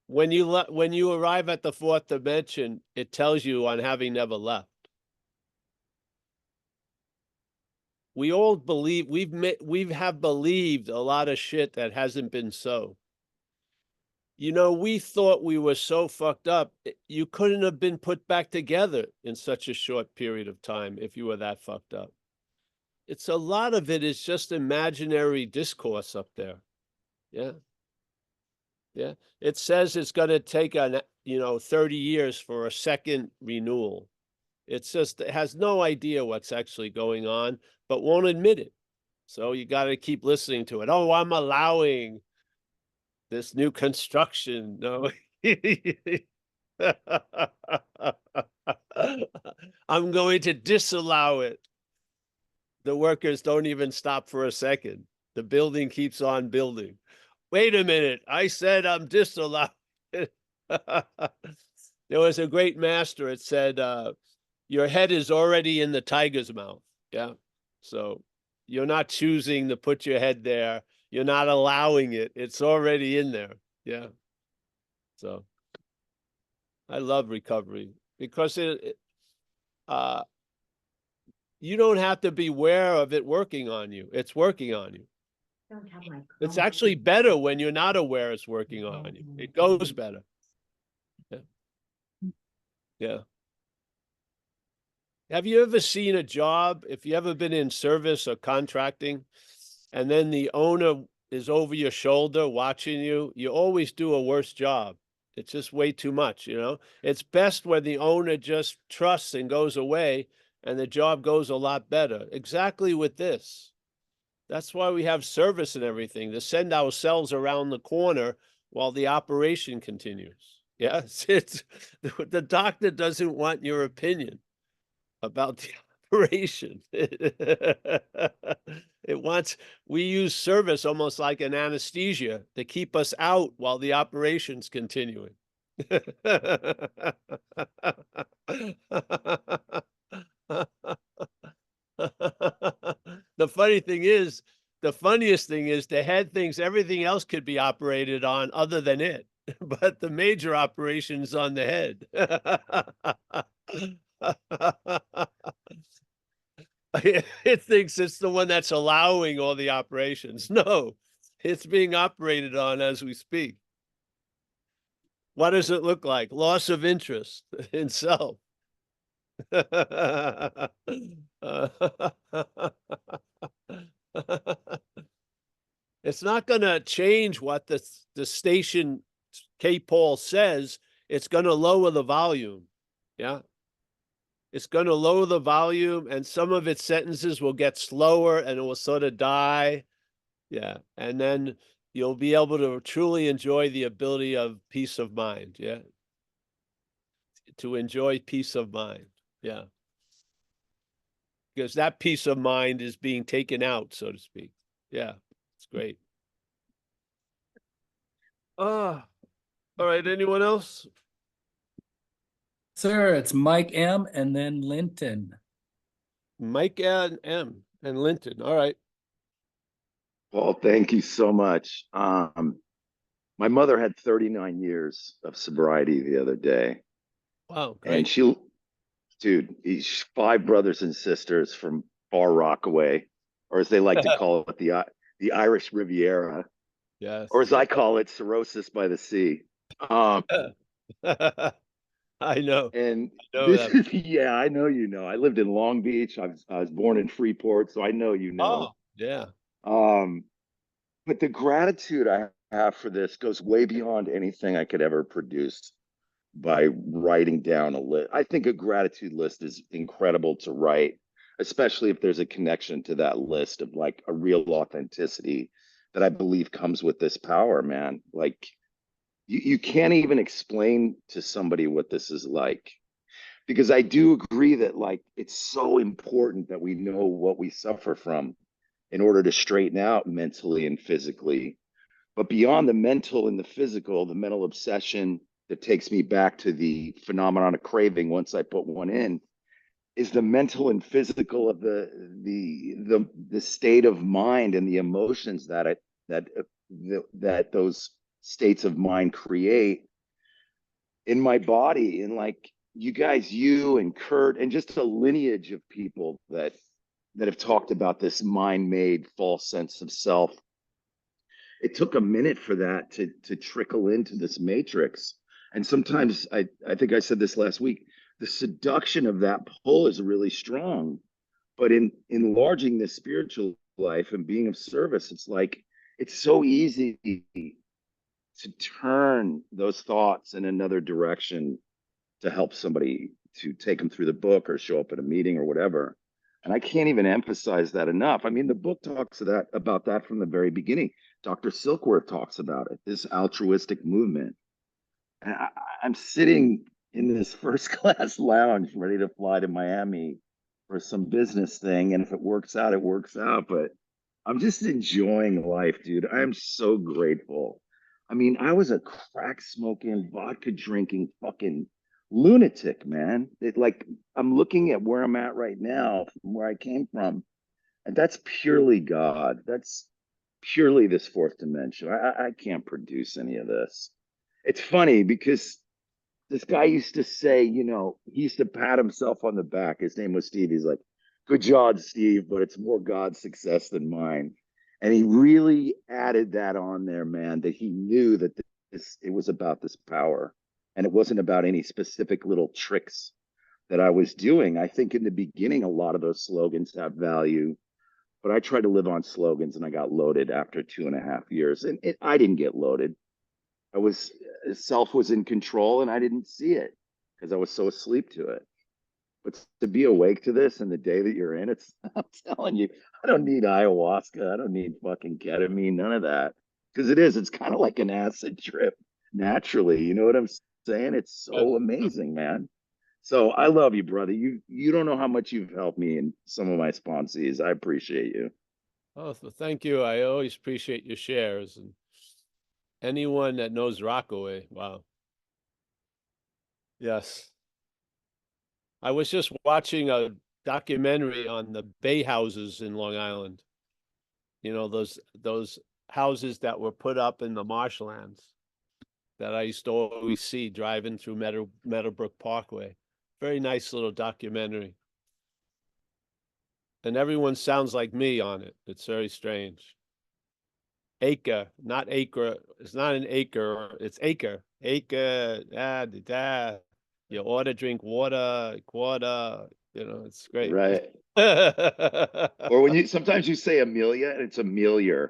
Speaker 2: When you arrive at the fourth dimension, it tells you on having never left. We all believe we have believed a lot of shit that hasn't been so. We thought we were so fucked up. You couldn't have been put back together in such a short period of time if you were that fucked up. It's a lot of it is just imaginary discourse up there. Yeah. Yeah. It says it's going to take 30 years for a second renewal. It has no idea what's actually going on, but won't admit it. So you got to keep listening to it. Oh, I'm allowing this new construction. No. I'm going to disallow it. The workers don't even stop for a second. The building keeps on building. Wait a minute. I said I'm disallowing it. There was a great master. It said, your head is already in the tiger's mouth. Yeah. So you're not choosing to put your head there. You're not allowing it. It's already in there. Yeah. So I love recovery because you don't have to be aware of it working on you. It's working on you. It's actually better when you're not aware it's working on you. It goes better. Yeah. Yeah. Have you ever seen a job, if you ever been in service or contracting, and then the owner is over your shoulder watching you? You always do a worse job. It's just way too much, you know? It's best when the owner just trusts and goes away, and the job goes a lot better. Exactly with this. That's why we have service and everything, to send ourselves around the corner while the operation continues. Yeah, it's the doctor doesn't want your opinion about the operation. We use service almost like an anesthesia to keep us out while the operation's continuing. The funniest thing is the head thinks everything else could be operated on other than it, but the major operation's on the head. It thinks it's the one that's allowing all the operations. No, it's being operated on as we speak. What does it look like? Loss of interest in self. It's not going to change what the station K. Paul says. It's going to lower the volume. Yeah. It's going to lower the volume, and some of its sentences will get slower and it will sort of die. Yeah. And then you'll be able to truly enjoy the ability of peace of mind. Yeah. To enjoy peace of mind. Yeah. Because that peace of mind is being taken out, so to speak. Yeah. It's great. All right. Anyone else?
Speaker 1: Sir, it's Mike M. and then Linton.
Speaker 2: Mike and M and Linton. All right.
Speaker 5: Paul, thank you so much. My mother had 39 years of sobriety the other day.
Speaker 2: Wow.
Speaker 5: And
Speaker 2: Great.
Speaker 5: dude, he's 5 brothers and sisters from Far Rockaway, or as they like to call it, the Irish Riviera,
Speaker 2: Yes.
Speaker 5: or as I call it, cirrhosis by the sea.
Speaker 2: I know.
Speaker 5: And
Speaker 2: I know
Speaker 5: this
Speaker 2: that.
Speaker 5: is, yeah, I know you know. I lived in Long Beach. I was born in Freeport, so I know you know.
Speaker 2: Oh, yeah.
Speaker 5: But the gratitude I have for this goes way beyond anything I could ever produce by writing down a list. I think a gratitude list is incredible to write, especially if there's a connection to that list of like a real authenticity that I believe comes with this power, man. Like you can't even explain to somebody what this is like. Because I do agree that like it's so important that we know what we suffer from in order to straighten out mentally and physically. But beyond the mental and the physical, the mental obsession that takes me back to the phenomenon of craving once I put one in is the mental and physical of the state of mind and the emotions that those states of mind create in my body. And like you guys, you and Kurt, and just a lineage of people that have talked about this mind-made false sense of self. It took a minute for that to trickle into this matrix. And sometimes I think I said this last week, the seduction of that pull is really strong. But in enlarging this spiritual life and being of service, it's like it's so easy to turn those thoughts in another direction to help somebody to take them through the book or show up at a meeting or whatever. And I can't even emphasize that enough. I mean, the book talks about that from the very beginning. Dr. Silkworth talks about it, this altruistic movement. And I'm sitting in this first class lounge ready to fly to Miami for some business thing. And if it works out, it works out. But I'm just enjoying life, dude. I'm so grateful. I mean, I was a crack smoking, vodka drinking fucking lunatic, man. I'm looking at where I'm at right now from where I came from, and that's purely God. That's purely this fourth dimension. I can't produce any of this. It's funny because this guy used to say, you know, he used to pat himself on the back. His name was Steve. He's like, good job, Steve, but it's more God's success than mine. And he really added that on there, man, that he knew that it was about this power, and it wasn't about any specific little tricks that I was doing. I think in the beginning, a lot of those slogans have value, but I tried to live on slogans and I got loaded after 2.5 years. And I didn't get loaded. I was, self was in control and I didn't see it because I was so asleep to it. But to be awake to this and the day that you're in, it's, I'm telling you, I don't need ayahuasca. I don't need fucking ketamine, none of that. Because it's kind of like an acid trip naturally. You know what I'm saying? It's so amazing, man. So I love you, brother. You don't know how much you've helped me in some of my sponsees. I appreciate you.
Speaker 2: Oh, thank you. I always appreciate your shares, and anyone that knows Rockaway. Wow. Yes. I was just watching a documentary on the bay houses in Long Island. You know, those houses that were put up in the marshlands that I used to always see driving through Meadowbrook Parkway. Very nice little documentary. And everyone sounds like me on it. It's very strange. Acre, not acre. It's not an acre. It's acre. Acre. You ought to drink water, quarter. You know, it's great.
Speaker 5: Right. Or when sometimes you say Amelia and it's Ameliar.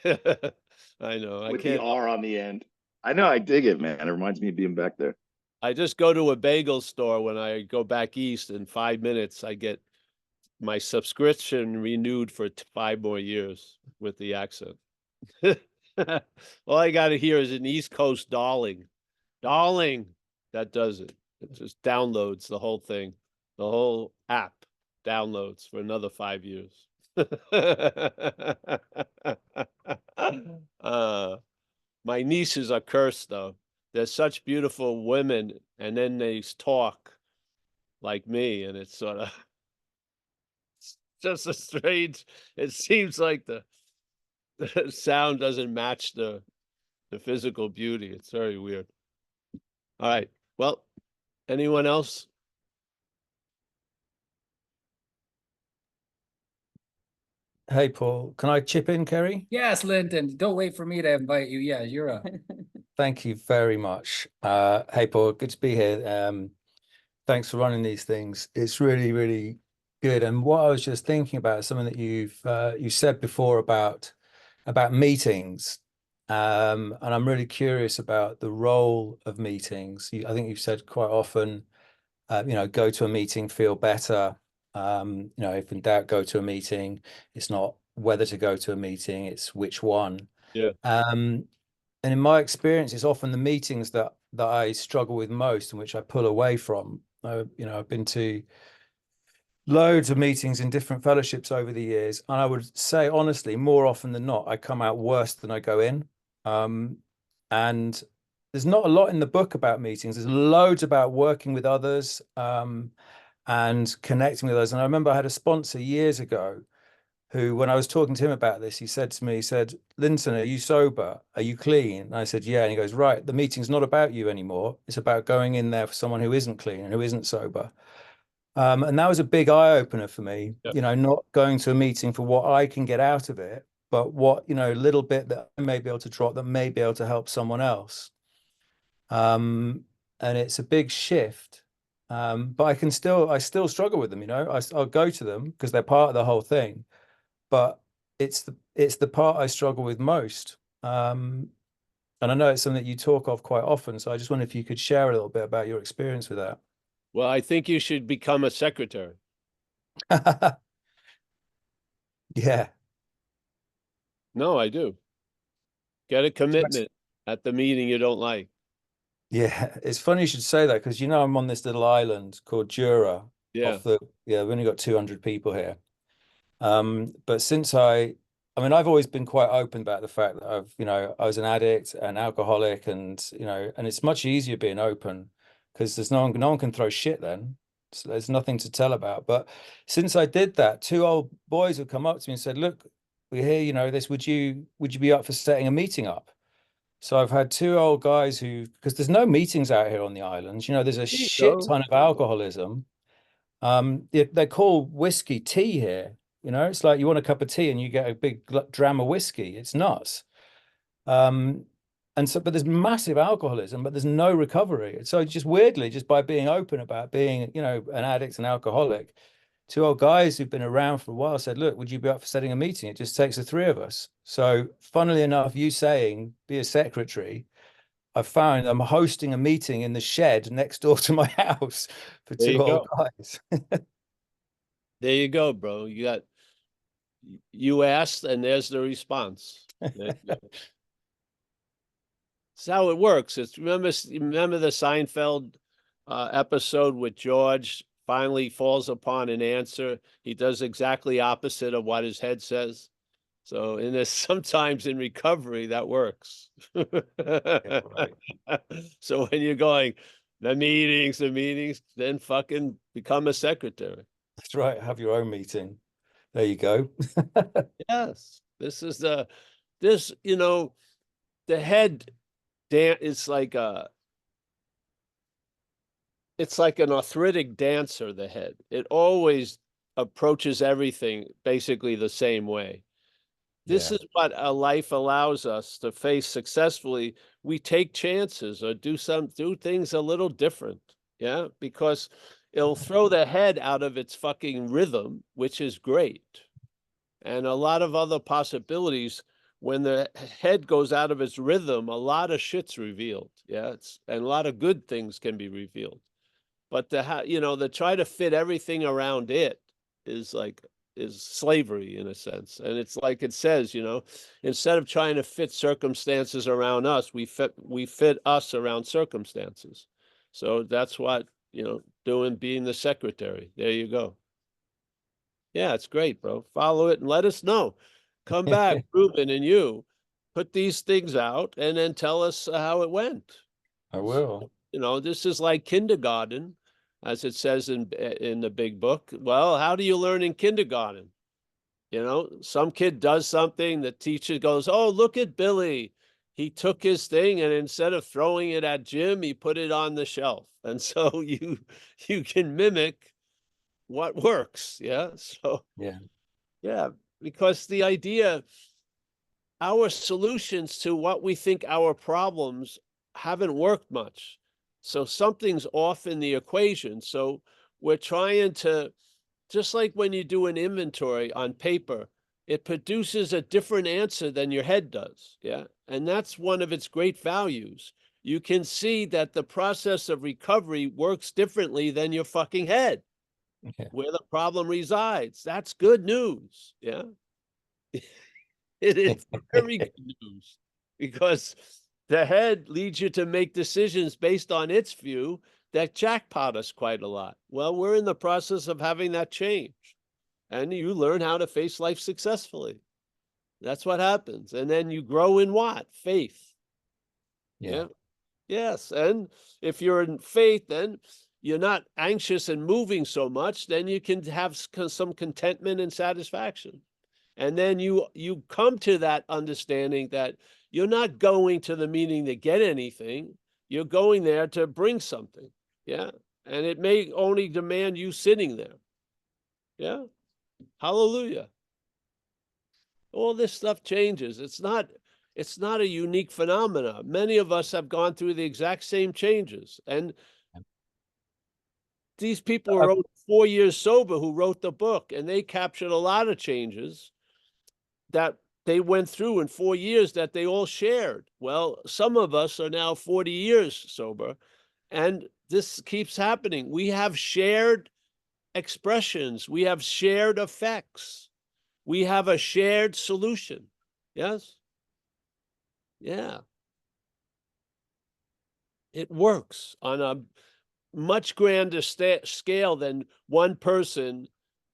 Speaker 2: I know. I
Speaker 5: With
Speaker 2: can't.
Speaker 5: the R on the end. I know. I dig it, man. It reminds me of being back there.
Speaker 2: I just go to a bagel store when I go back east. In 5 minutes, I get my subscription renewed for 5 more years with the accent. All I got to hear is an East Coast darling. Darling. That does it. It just downloads the whole thing. The whole app downloads for another 5 years. My nieces are cursed, though. They're such beautiful women, and then they talk like me, and it's sort of just a strange. It seems like the sound doesn't match the physical beauty. It's very weird. All right. Well, anyone else?
Speaker 3: Hey, Paul, can I chip in, Kerry?
Speaker 1: Yes, Linton, don't wait for me to invite you. Yeah, you're up.
Speaker 3: Thank you very much. Hey, Paul, good to be here. Thanks for running these things. It's really, really good. And what I was just thinking about is something that you said before about meetings. And I'm really curious about the role of meetings. I think you've said quite often, go to a meeting, feel better. If in doubt, go to a meeting. It's not whether to go to a meeting, it's which one.
Speaker 2: Yeah.
Speaker 3: And in my experience, it's often the meetings that I struggle with most and which I pull away from. I've been to loads of meetings in different fellowships over the years, and I would say honestly, more often than not, I come out worse than I go in. And there's not a lot in the book about meetings. There's loads about working with others and connecting with others. And I remember I had a sponsor years ago who, when I was talking to him about this, he said to me, Linton, are you sober? Are you clean? And I said, yeah. And he goes, right, the meeting's not about you anymore. It's about going in there for someone who isn't clean and who isn't sober. And that was a big eye opener for me,
Speaker 2: Yep.
Speaker 3: Not going to a meeting for what I can get out of it, but what, little bit that I may be able to drop that may be able to help someone else. And it's a big shift. But I still struggle with them, I'll go to them because they're part of the whole thing, but it's the part I struggle with most. And I know it's something that you talk of quite often. So I just wonder if you could share a little bit about your experience with that.
Speaker 2: Well, I think you should become a secretary.
Speaker 3: Yeah.
Speaker 2: No, I do. Get a commitment at the meeting you don't like.
Speaker 3: Yeah, it's funny you should say that because I'm on this little island called Jura.
Speaker 2: Yeah.
Speaker 3: We've only got 200 people here. But since I've always been quite open about the fact that I was an addict, an alcoholic, and and it's much easier being open because there's no one can throw shit then. So there's nothing to tell about. But since I did that, 2 old boys have come up to me and said, look, we hear this. Would you be up for setting a meeting up?
Speaker 6: So I've had two old guys who, because there's no meetings out here on the islands, you know, there's a
Speaker 2: you
Speaker 6: shit
Speaker 2: go.
Speaker 6: ton of alcoholism. They call whiskey tea here. You know, it's like you want a cup of tea and you get a big dram of whiskey. It's nuts. And so, but there's massive alcoholism, but there's no recovery. So just weirdly, just by being open about being, you know, an addict and alcoholic, two old guys who've been around for a while said, look, would you be up for setting a meeting? It just takes the three of us. So funnily enough, you saying be a secretary, I found I'm hosting a meeting in the shed next door to my house for
Speaker 2: There
Speaker 6: two
Speaker 2: you
Speaker 6: old
Speaker 2: go.
Speaker 6: guys.
Speaker 2: There you go, bro. You asked, and there's the response. It's how it works. It's remember the Seinfeld episode with George finally falls upon an answer. He does exactly opposite of what his head says. So in this, sometimes in recovery, that works.
Speaker 3: Right.
Speaker 2: So when you're going, the meetings, then fucking become a secretary.
Speaker 6: That's right. Have your own meeting. There you go.
Speaker 2: Yes, this is you know, the head it's like an arthritic dancer, the head. It always approaches everything basically the same way. This is what a life allows us to face successfully. We take chances or do things a little different. Yeah, because it'll throw the head out of its fucking rhythm, which is great. And a lot of other possibilities. When the head goes out of its rhythm, a lot of shit's revealed. Yeah, and a lot of good things can be revealed. But to try to fit everything around it is slavery in a sense. And it's like it says, instead of trying to fit circumstances around us, we fit us around circumstances. So that's what, being the secretary. There you go. Yeah, it's great, bro. Follow it and let us know. Come back, Ruben, and you put these things out and then tell us how it went.
Speaker 6: I will.
Speaker 2: This is like kindergarten, as it says in the big book. Well, how do you learn in kindergarten? Some kid does something, the teacher goes, oh, look at Billy. He took his thing and instead of throwing it at Jim, he put it on the shelf. And so you can mimic what works. Yeah. So yeah, because the idea, our solutions to what we think our problems haven't worked much. So something's off in the equation. So we're trying to, just like when you do an inventory on paper, it produces a different answer than your head does. Yeah. And that's one of its great values. You can see that the process of recovery works differently than your fucking head. Where the problem resides. That's good news. Yeah. It is very good news because the head leads you to make decisions based on its view that jackpot us quite a lot. Well, we're in the process of having that change. And you learn how to face life successfully. That's what happens. And then you grow in what? Faith. Yeah. Yes. And if you're in faith, then you're not anxious and moving so much, then you can have some contentment and satisfaction. And then you come to that understanding that you're not going to the meeting to get anything. You're going there to bring something. Yeah. And it may only demand you sitting there. Yeah. Hallelujah. All this stuff changes. It's not a unique phenomena. Many of us have gone through the exact same changes. And these people wrote 4 years sober who wrote the book, and they captured a lot of changes that they went through in 4 years that they all shared. Well, some of us are now 40 years sober, and this keeps happening. We have shared expressions. We have shared effects. We have a shared solution. Yes? Yeah. It works on a much grander scale than one person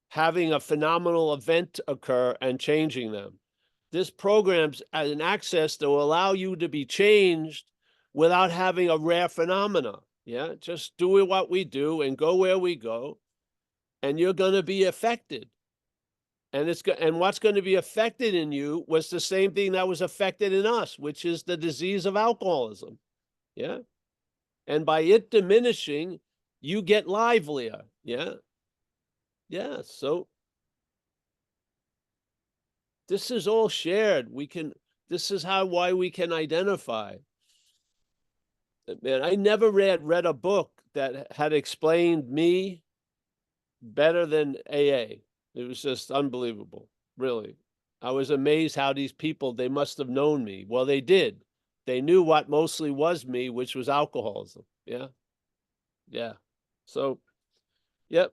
Speaker 2: having a phenomenal event occur and changing them. This program's an access to allow you to be changed without having a rare phenomena. Yeah, just do what we do and go where we go, and you're going to be affected. And and what's going to be affected in you was the same thing that was affected in us, which is the disease of alcoholism. Yeah. And by it diminishing, you get livelier. Yeah. Yeah. So this is all shared. This is why we can identify. Man, I never read a book that had explained me better than AA. It was just unbelievable, really. I was amazed how these people, they must have known me. Well, they did. They knew what mostly was me, which was alcoholism. Yeah. Yeah. So, yep.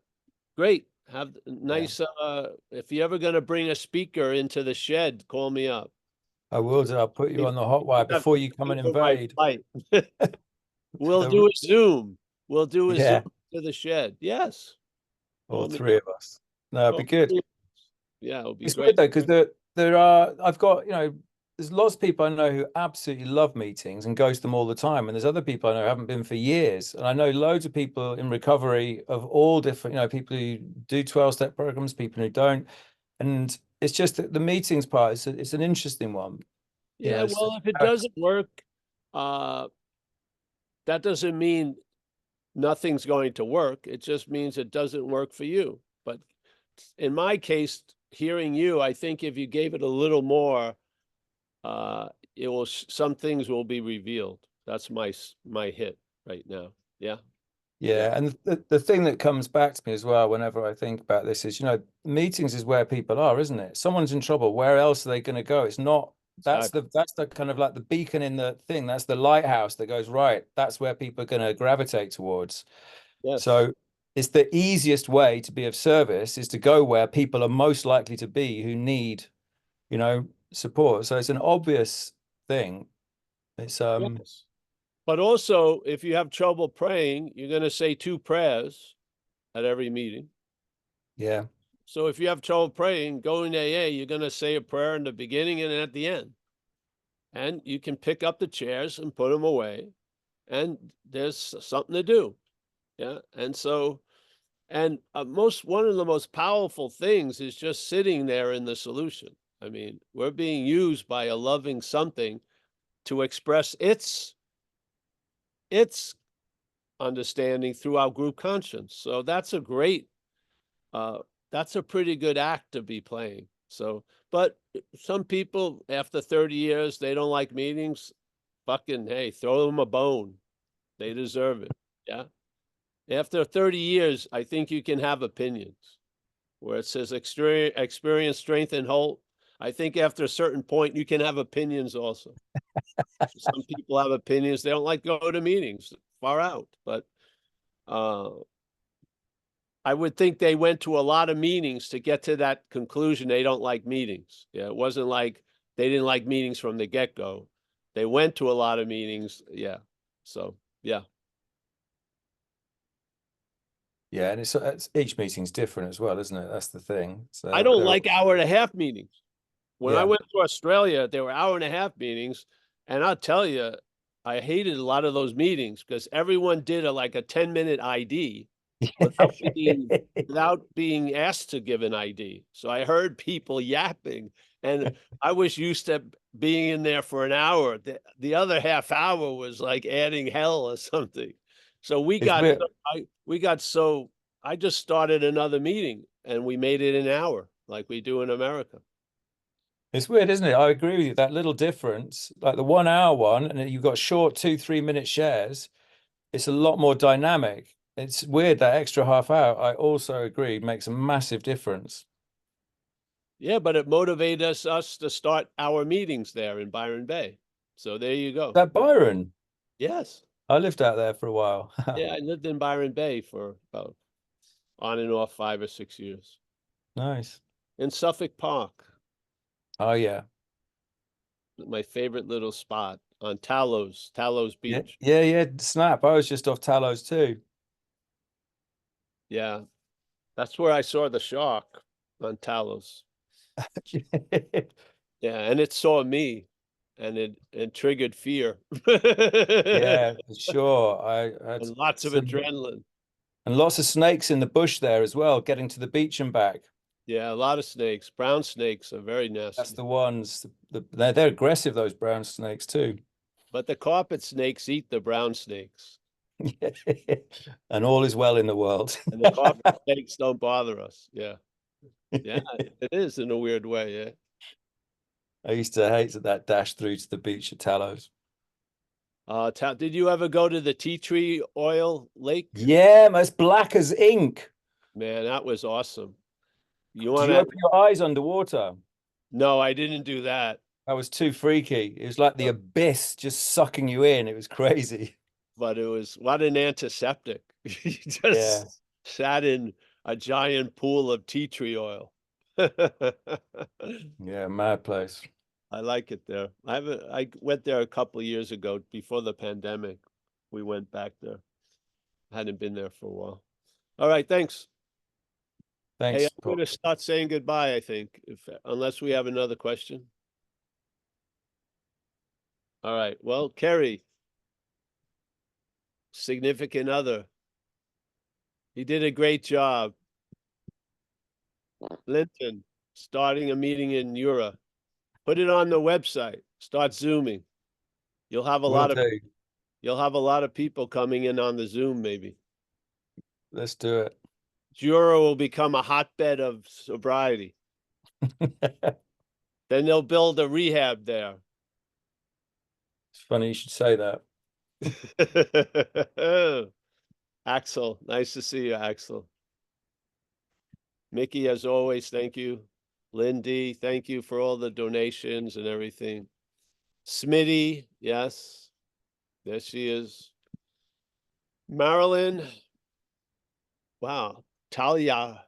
Speaker 2: Great. Have nice, if you're ever going to bring a speaker into the shed, call me up.
Speaker 6: I will do. I'll put you on the hot wire before you come and invade.
Speaker 2: We'll do a Zoom. We'll do a
Speaker 6: Yeah.
Speaker 2: Zoom to the shed. Yes.
Speaker 6: All three of us. No, it'd be good.
Speaker 2: Yeah, it'll be
Speaker 6: It's
Speaker 2: great.
Speaker 6: weird though, because there are, I've got, there's lots of people I know who absolutely love meetings and go to them all the time. And there's other people I know who haven't been for years. And I know loads of people in recovery of all different, people who do 12-step programs, people who don't. And it's just that the meetings part, it's an interesting one.
Speaker 2: Yeah, well, if it doesn't work, that doesn't mean nothing's going to work. It just means it doesn't work for you. But in my case, hearing you, I think if you gave it a little more, some things will be revealed. That's my hit right now. Yeah.
Speaker 6: Yeah, and the thing that comes back to me as well whenever I think about this is, meetings is where people are, isn't it? Someone's in trouble. Where else are they going to go? It's not. That's the kind of like the beacon in the thing. That's the lighthouse that goes right. That's where people are going to gravitate towards.
Speaker 2: Yes.
Speaker 6: So it's the easiest way to be of service is to go where people are most likely to be who need, support. So it's an obvious thing. It's
Speaker 2: Yes. But also, if you have trouble praying, you're going to say 2 prayers at every meeting.
Speaker 6: Yeah.
Speaker 2: So if you have trouble praying, going to AA, you're going to say a prayer in the beginning and at the end. And you can pick up the chairs and put them away. And there's something to do. Yeah. And so, and one of the most powerful things is just sitting there in the solution. I mean, we're being used by a loving something to express its understanding through our group conscience. So that's a pretty good act to be playing. So, but some people after 30 years, they don't like meetings. Fucking, hey, throw them a bone. They deserve it. Yeah. After 30 years, I think you can have opinions. Where it says experience, strength, and hope. I think after a certain point, you can have opinions also. Some people have opinions. They don't like to go to meetings, far out. But I would think they went to a lot of meetings to get to that conclusion. They don't like meetings. Yeah, it wasn't like they didn't like meetings from the get-go. They went to a lot of meetings. Yeah. So, yeah.
Speaker 6: Yeah, and it's each meeting's different as well, isn't it? That's the thing. So
Speaker 2: I don't like hour-and-a-half meetings. When I
Speaker 6: Yeah.
Speaker 2: went to Australia, there were hour-and-a-half meetings, and I'll tell you, I hated a lot of those meetings because everyone did a 10-minute ID without being asked to give an ID. So I heard people yapping, and I was used to being in there for an hour. The other half hour was like adding hell or something. So I just started another meeting and we made it an hour like we do in America.
Speaker 6: It's weird, isn't it? I agree with you. That little difference, like the 1 hour one, and then you've got short 2-3 minute shares. It's a lot more dynamic. It's weird that extra half hour. I also agree makes a massive difference.
Speaker 2: Yeah, but it motivated us to start our meetings there in Byron Bay. So there you go.
Speaker 6: That Byron?
Speaker 2: Yes.
Speaker 6: I lived out there for a while.
Speaker 2: Yeah, I lived in Byron Bay for about on and off 5 or 6 years.
Speaker 6: Nice.
Speaker 2: In Suffolk Park.
Speaker 6: Oh yeah.
Speaker 2: My favorite little spot on Talos Beach.
Speaker 6: Yeah. Snap. I was just off Talos too.
Speaker 2: Yeah. That's where I saw the shark on Talos. Yeah, and it saw me and it triggered fear.
Speaker 6: Yeah, for sure. I had
Speaker 2: And lots of adrenaline.
Speaker 6: And lots of snakes in the bush there as well, getting to the beach and back.
Speaker 2: Yeah, a lot of snakes. Brown snakes are very
Speaker 6: That's
Speaker 2: nasty.
Speaker 6: the ones. They're aggressive. Those brown snakes too.
Speaker 2: But the carpet snakes eat the brown snakes.
Speaker 6: And all is well in the world.
Speaker 2: And the carpet snakes don't bother us. Yeah. Yeah, it is in a weird way. Yeah.
Speaker 6: I used to hate that dash through to the beach at Talos.
Speaker 2: Did you ever go to the tea tree oil lake?
Speaker 6: Yeah, man, it's black as ink.
Speaker 2: Man, that was awesome. You
Speaker 6: Do
Speaker 2: want
Speaker 6: you
Speaker 2: to?
Speaker 6: open your eyes underwater?
Speaker 2: No, I didn't do that.
Speaker 6: That was too freaky. It was like the abyss just sucking you in. It was crazy.
Speaker 2: But it was what an antiseptic. You just
Speaker 6: Yeah.
Speaker 2: sat in a giant pool of tea tree oil.
Speaker 6: Yeah, mad place.
Speaker 2: I like it there. I went there a couple of years ago before the pandemic. We went back there. Hadn't been there for a while. All right, thanks.
Speaker 6: Thanks.
Speaker 2: Hey, I'm going to start saying goodbye, I think, unless we have another question. All right. Well, Kerry, significant other. He did a great job. Linton, starting a meeting in Europe. Put it on the website. Start Zooming. You'll have a lot of people coming in on the Zoom, maybe.
Speaker 6: Let's do it.
Speaker 2: Jura will become a hotbed of sobriety. Then they'll build a rehab there.
Speaker 6: It's funny you should say that.
Speaker 2: Axel, nice to see you, Axel. Mickey, as always, thank you. Lindy, thank you for all the donations and everything. Smitty, yes, there she is. Marilyn, wow. Talia,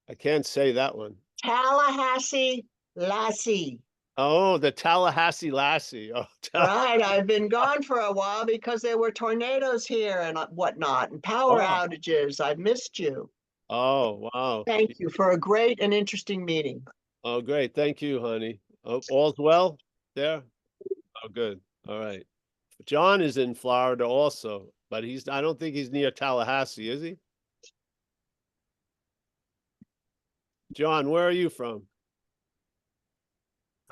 Speaker 2: I can't say that one.
Speaker 7: Tallahassee Lassie.
Speaker 2: Oh, the Tallahassee Lassie. Oh,
Speaker 7: Right, I've been gone for a while because there were tornadoes here and whatnot, and power outages. I've missed you.
Speaker 2: Oh, wow.
Speaker 7: Thank you for a great and interesting meeting.
Speaker 2: Oh, great. Thank you, honey. Oh, all's well there? Oh, good. All right. John is in Florida also, but I don't think he's near Tallahassee, is he? John, where are you from?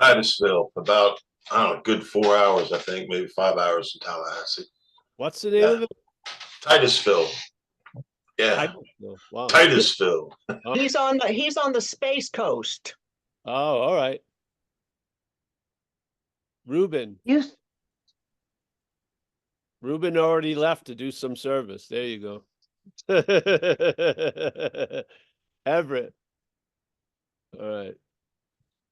Speaker 8: Titusville, about, I don't know, good 4 hours, I think, maybe 5 hours from Tallahassee.
Speaker 2: What's the name of it?
Speaker 8: Titusville. Yeah,
Speaker 2: Titusville. Wow.
Speaker 8: Titusville.
Speaker 2: Oh.
Speaker 7: He's on the Space Coast.
Speaker 2: Oh, all right. Ruben.
Speaker 7: Yes.
Speaker 2: Ruben already left to do some service. There you go. Everett. All right.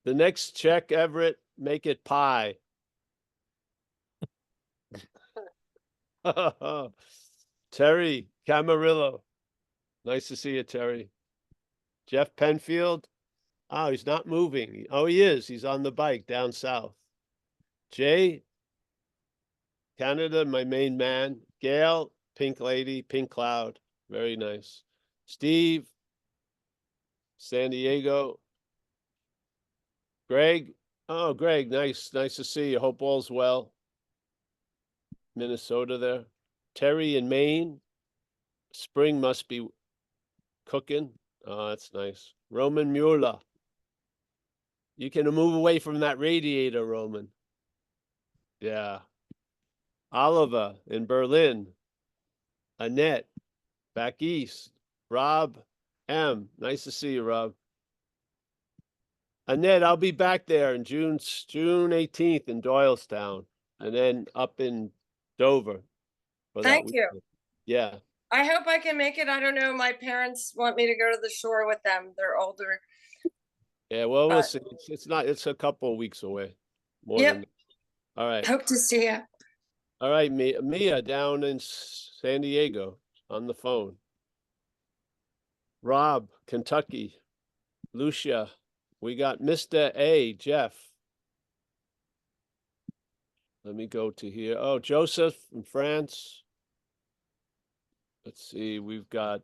Speaker 2: The next check, Everett, make it pie. Terry Camarillo. Nice to see you, Terry. Jeff Penfield. Oh, he's not moving. Oh, he is. He's on the bike down south. Jay, Canada, my main man. Gail, Pink Lady, Pink Cloud. Very nice. Steve, San Diego. Greg. Oh, Greg, nice to see you. Hope all's well. Minnesota there. Terry in Maine. Spring must be cooking. Oh, that's nice. Roman Mueller. You can move away from that radiator, Roman. Yeah. Oliver in Berlin. Annette, back east. Rob M. Nice to see you, Rob. Annette, I'll be back there in June 18th in Doylestown, and then up in Dover.
Speaker 9: Thank you.
Speaker 2: Yeah.
Speaker 9: I hope I can make it. I don't know. My parents want me to go to the shore with them. They're older.
Speaker 2: Yeah, well, we'll see. It's a couple of weeks away.
Speaker 9: Yep.
Speaker 2: All right.
Speaker 9: Hope to see you.
Speaker 2: All right, Mia down in San Diego on the phone. Rob, Kentucky. Lucia. We got Mr. A, Jeff. Let me go to here. Oh, Joseph from France. Let's see. We've got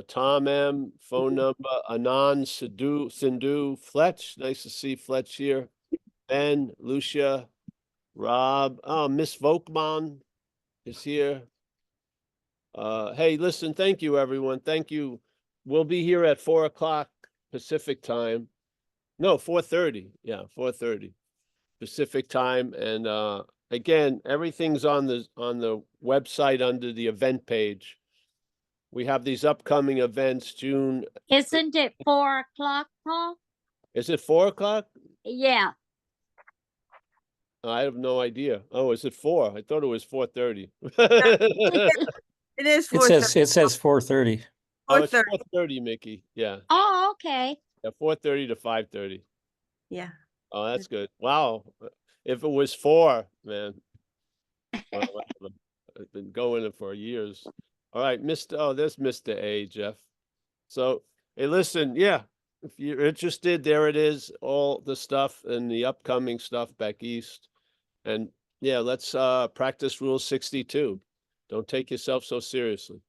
Speaker 2: Tom M, phone number. Anand Sindhu, Fletch. Nice to see Fletch here. Ben, Lucia, Rob. Oh, Miss Volkman is here. Hey, listen, thank you, everyone. Thank you. We'll be here at 4 o'clock Pacific time. No, 4:30. Yeah, 4:30 Pacific time. And again, everything's on the website under the event page. We have these upcoming events, June.
Speaker 10: Isn't it 4 o'clock, Paul?
Speaker 2: Is it 4 o'clock?
Speaker 10: Yeah,
Speaker 2: I have no idea. Oh, is it 4? I thought it was 4:30.
Speaker 11: It is
Speaker 6: It says 4:30.
Speaker 2: Oh, it's
Speaker 11: 4:30.
Speaker 2: 4:30, Mickey. Yeah.
Speaker 10: oh, okay.
Speaker 2: Yeah, 4:30 to 5:30.
Speaker 11: Yeah.
Speaker 2: Oh, that's good. Wow. If it was 4, man. Well, I've been going it for years. All right, there's Mr. A, Jeff. So, hey, listen, yeah, if you're interested, there it is, all the stuff and the upcoming stuff back east. And yeah, let's practice Rule 62. Don't take yourself so seriously.